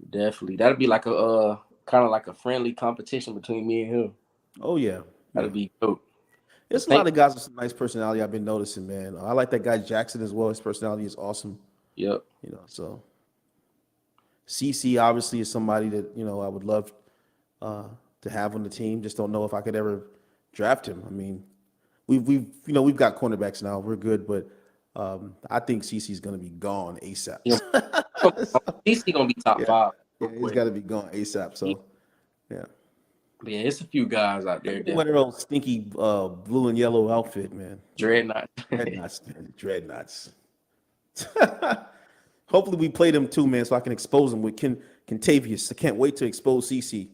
definitely. That'd be like a kind of like a friendly competition between me and him. Oh yeah, yeah. That'd be dope. There's a lot Tank, of guys with some nice personality I've been noticing, man. I like that guy Jackson as well. His personality is awesome. yep. So CC obviously is somebody that I would love uh, to have on the team. Just don't know if I could ever draft him. I mean, we've got cornerbacks now. We're good, but I think CC's going to be gone ASAP. He DC gonna be top Yeah, five yeah, real he's quick. got to be gone ASAP. He, So yeah, yeah, it's a few guys out look there at the that wearing old stinky blue and yellow outfit, man. dreadnought. Dreadnoughts, man. Dreadnoughts. Hopefully we play them too, man, so I can expose them with Kentavious. I can't wait to expose CC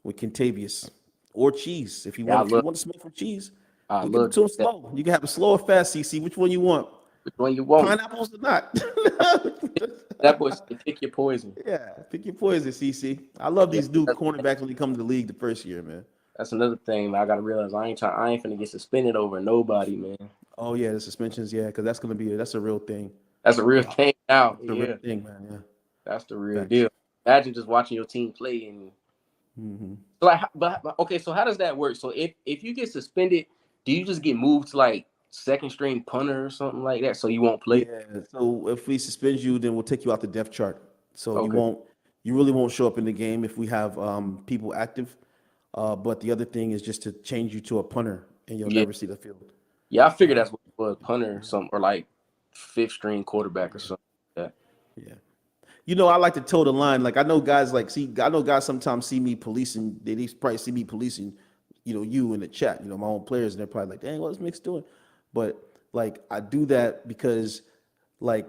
with Kentavious or Cheese. If you Yeah, want, if you want to smoke from Cheese, I we'll give it love to him that. slow. You can have it slow or fast, CC. Which one you want? Which one you want? Pineapples or not? That boy said, pick your poison. Yeah, pick your poison, CC. I love Yeah, these new cornerbacks when they come to the league the first year, man. that's another thing, man. I gotta realize I ain't finna get suspended over nobody, man. Oh yeah, the suspensions, yeah, because that's a real thing. That's a real thing now. That's a real Yeah, thing, man. Yeah, that's the real facts. deal. Imagine just watching your team play and Hmm. like, but okay. So how does that work? So if you get suspended, do you just get moved to like second string punter or something like that, so you won't play? Yeah. So if we suspend you, then we'll take you out the depth chart. So Okay. you really won't show up in the game if we have people active. But the other thing is just to change you to a punter, and you'll Yeah. never see the field. Yeah. I figured that's what it was, punter or something, or like fifth string quarterback or something like that. Yeah. I like to toe the line. Like I know guys sometimes see me policing. They probably see me policing, you in the chat. My own players, and they're probably like, "Dang, what's Mix doing?" But like I do that because, like,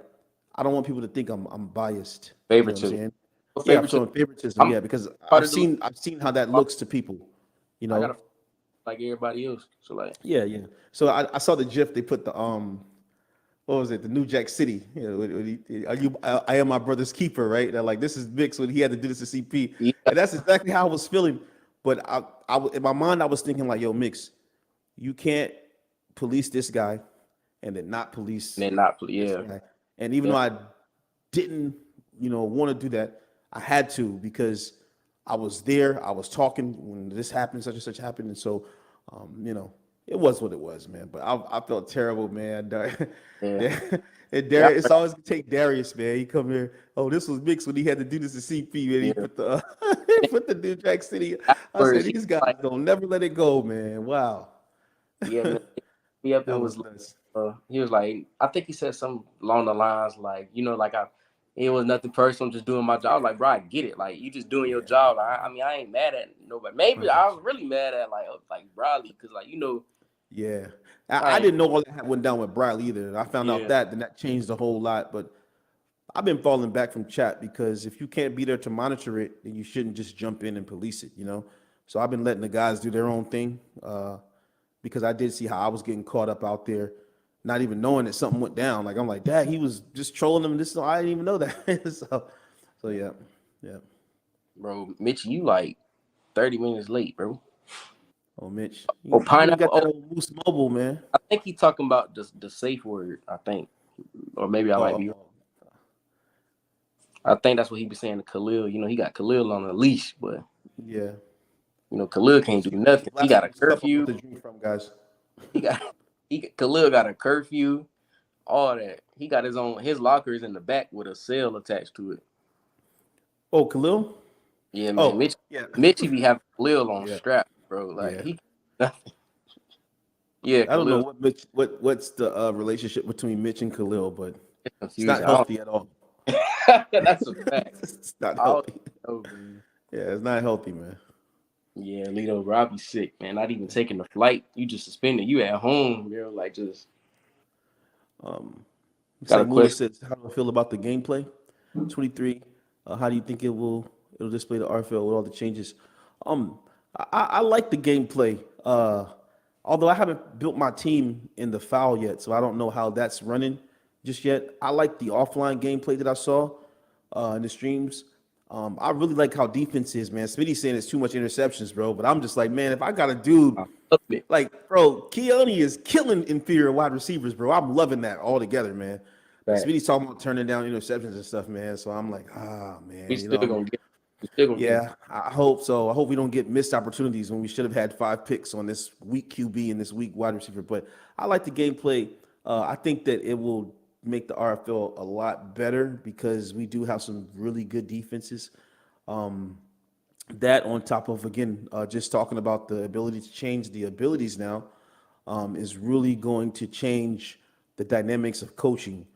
I don't want people to think I'm biased. You know what I'm Favoritism. saying? Yeah, I'm Favoritism. showing favoritism. I'm Yeah, because part I've of the league. seen I've seen how that looks to people. You I know? gotta like everybody else. So like, Yeah, yeah. So I saw the GIF. They put the what was it? The New Jack City. I am my brother's keeper, right? They're like, this is Mix when he had to do this to CP, yeah, and that's exactly how I was feeling. But in my mind, I was thinking like, yo, Mix, you can't police this guy and then not and police then not this yeah, guy. And even yeah. though I didn't, want to do that, I had to because I was there. I was talking when this happened, such and such happened, and so, it was what it was, man. But I felt terrible, man. Yeah. And Yeah, Darius, it's always gonna take Darius, man. He come here. Oh, this was mixed when he had to do this to CP, and he yeah. put the he put the New Jack City. I said, Afterwards, he these guys like, don't never let it go, man. Wow, yeah, man. He up there that was was nuts. he was like, I think he said something along the lines like, like it was nothing personal, just doing my job. Like, bro, I get it. Like, you just doing your Yeah, job. Like, I mean, I ain't mad at nobody. Maybe right. I was really mad at like Bradley because like Yeah, I I ain't didn't know all that went down with Bradley either. And I found out yeah that, then that changed a whole lot. But I've been falling back from chat because if you can't be there to monitor it, then you shouldn't just jump in and police it. So I've been letting the guys do their own thing because I did see how I was getting caught up out there, not even knowing that something went down. Like I'm like, Dad, he was just trolling them. This I didn't even know that. So yeah, yeah. Bro, Mitch, you like 30 minutes late, bro. Oh, Mitch, Oh, you ain't pineapple. got Oh, that old Moose Mobile, man. I think he's talking about the safe word. I think, or maybe I might be. Oh, I think that's what he be saying to Khalil. He got Khalil on a leash, but yeah. Khalil can't Just do nothing. He got a blasphemy stuff I'm curfew. about to drink from, guys. He got Khalil got a curfew. All that. He got his locker is in the back with a cell attached to it. Oh, Khalil. Yeah, man. Oh, yeah, Mitchie be having Khalil on yeah, strap, bro. Like yeah. he yeah, I don't know Khalil what's the relationship between Mitch and Khalil, but is it's not confusing. healthy at all. That's a fact. It's not I don't healthy. know, man. Yeah, it's not healthy, man. Yeah, Lito Robbie sick, man. Not even taking the flight. You just suspended. You at home, like just Um, it's got like a Muda question. says, how do I feel about the gameplay? 23. How do you think it'll display the RFL with all the changes? Um, I like the gameplay. Although I haven't built my team in the foul yet, so I don't know how that's running just yet. I like the offline gameplay that I saw in the streams. I really like how defense is, man. Smitty's saying it's too much interceptions, bro. But I'm just like, man, if I got a dude I love it. like, bro, Keone is killing inferior wide receivers, bro. I'm loving that altogether, man. But Fact. Smitty's talking about turning down interceptions and stuff, man. So I'm like, We man, still gonna get. We still gonna get. yeah, I hope so. I hope we don't get missed opportunities when we should have had 5 picks on this weak QB and this weak wide receiver. But I like the gameplay. I think that it will make the RFL a lot better because we do have some really good defenses. That on top of again, just talking about the ability to change the abilities now, is really going to change the dynamics of coaching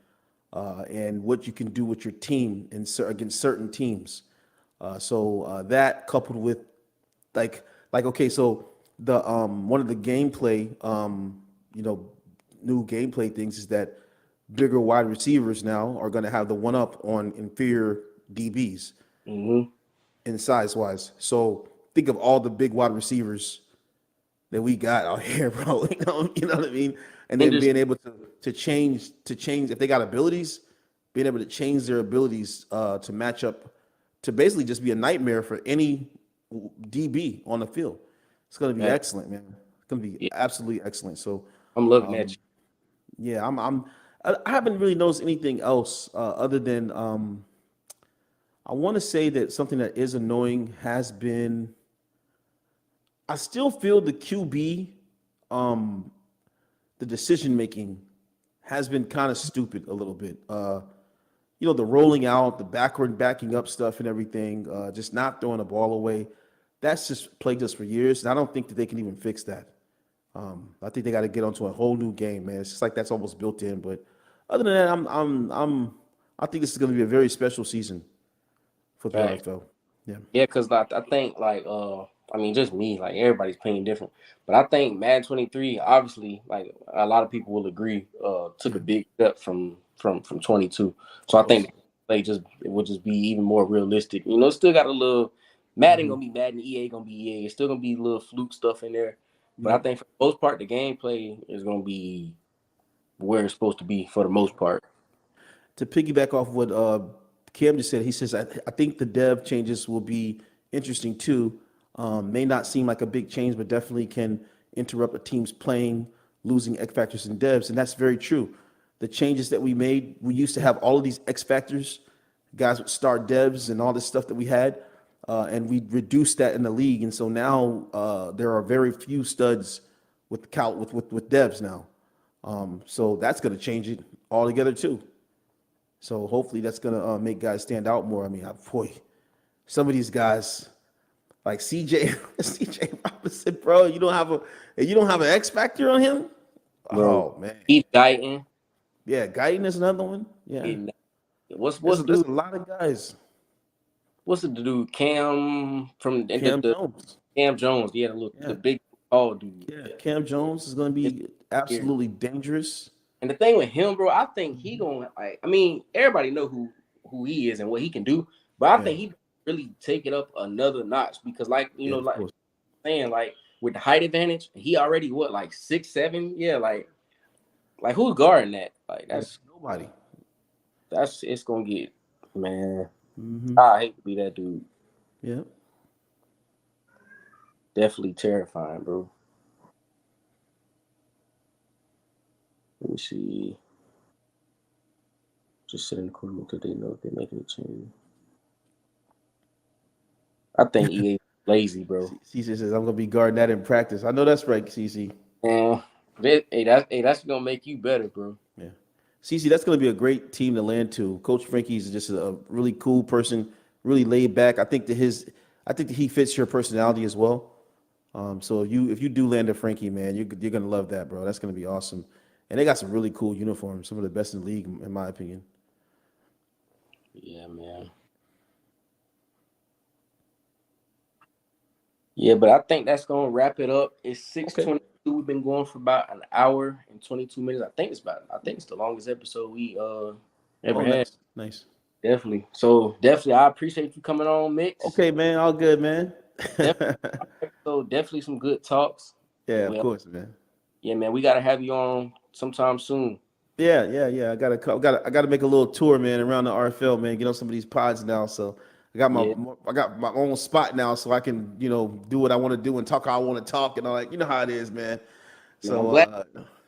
and what you can do with your team against certain teams. So that coupled with like okay, so the one of the gameplay you know new gameplay things is that bigger wide receivers now are going to have the one up on inferior DBs Mm-hmm. in size wise. So think of all the big wide receivers that we got out here, bro. You know what I mean? And And then just being able to change if they got abilities, being able to change their abilities to match up to basically just be a nightmare for any DB on the field. It's gonna be man, excellent, man. It's gonna be yeah, absolutely excellent. So I'm looking at you. yeah, I haven't really noticed anything else other than I want to say that something that is annoying has been I still feel the QB um the decision making has been kind of stupid a little bit. The rolling out, the backward backing up stuff and everything, just not throwing the ball away. That's just plagued us for years, and I don't think that they can even fix that. I think they got to get onto a whole new game, man. It's just like that's almost built in. But other than that, I think this is going to be a very special season for the Facts. RFL. Yeah, Yeah, because I think like I mean just me, like everybody's playing different. But I think Madden 23, obviously, like a lot of people will agree, took yeah, a big step from 22. So of I think course. it will just be even more realistic. It's still got a little Madden Hmm. gonna be Madden, EA gonna be EA. It's still gonna be a little fluke stuff in there. But I Yep. think for the most part, the gameplay is gonna be where it's supposed to be for the most part. To piggyback off what Cam just said, he says, I think the dev changes will be interesting too. May not seem like a big change, but definitely can interrupt a team's playing, losing X factors and devs. And that's very true. The changes that we made, we used to have all of these X factors, guys with star devs and all this stuff that we had. And we reduced that in the league. And so now there are very few studs with devs now. So that's going to change it altogether too. So hopefully that's gonna make guys stand out more. I mean, boy, some of these guys like CJ CJ Robinson, bro, you don't have an X factor on him. Bro, Oh man, Keith Guyton, yeah, Guyton is another one. Yeah, getting what's there's what's a, there's dude a lot of guys. what's the dude Cam from Cam the Jones, Cam Jones? Yeah, the yeah, big tall dude. yeah, Cam Jones is gonna It's be here. absolutely dangerous. And the thing with him, bro, I think he gonna like. I mean, everybody know who he is and what he can do, but I Yeah, think he really take it up another notch because, like yeah, of like course. saying like with the height advantage, he already what like 6'7". Yeah, like who's guarding that? Like Yeah, nobody. that's it's gonna get man. I hate to be that dude. Yeah. Definitely terrifying, bro. Let me see. Just sit in the corner because they know if they're making a change. I think EA lazy, bro. CC says I'm gonna be guarding that in practice. I know that's right, CC. And that's gonna make you better, bro. Yeah. CC, that's going to be a great team to land to. Coach Frankie's just a really cool person, really laid back. I think that he fits your personality as well. So if you do land a Frankie, man, you're going to love that, bro. That's going to be awesome. And they got some really cool uniforms, some of the best in the league, in my opinion. Yeah, man. Yeah, but I think that's gonna wrap it up. It's six Okay. 22. We've been going for about an hour and 22 minutes. I think it's the longest episode we ever Oh, had. nice, nice. Definitely. So definitely I appreciate you coming on, Mix. Okay, man, all good, man. Definitely so definitely some good talks. Yeah, And of well, course, man. yeah, man, we gotta have you on sometime soon. Yeah, yeah, yeah. I gotta make a little tour, man, around the RFL, man. Get on some of these pods now. So Yeah, I got my own spot now, so I can do what I want to do and talk how I want to talk and all that. You know how it is, man. man. I'm So glad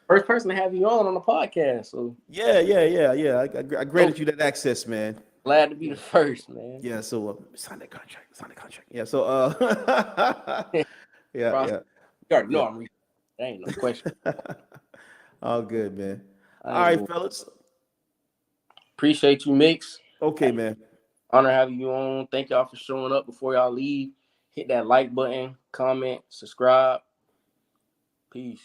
first person to have you on the podcast. So yeah, yeah, yeah, yeah. I dope. granted you that access, man. Glad to be Yeah, the first, man. yeah. So sign that contract. Sign the contract. Yeah. So yeah, Bro, yeah, you already yeah. know I'm reaching. There ain't no question. All good, man. I All ain't right, doing. fellas. Appreciate you, Mix. Okay, man. Honor having you on. Thank y'all for showing up. Before y'all leave, hit that like button, comment, subscribe. Peace.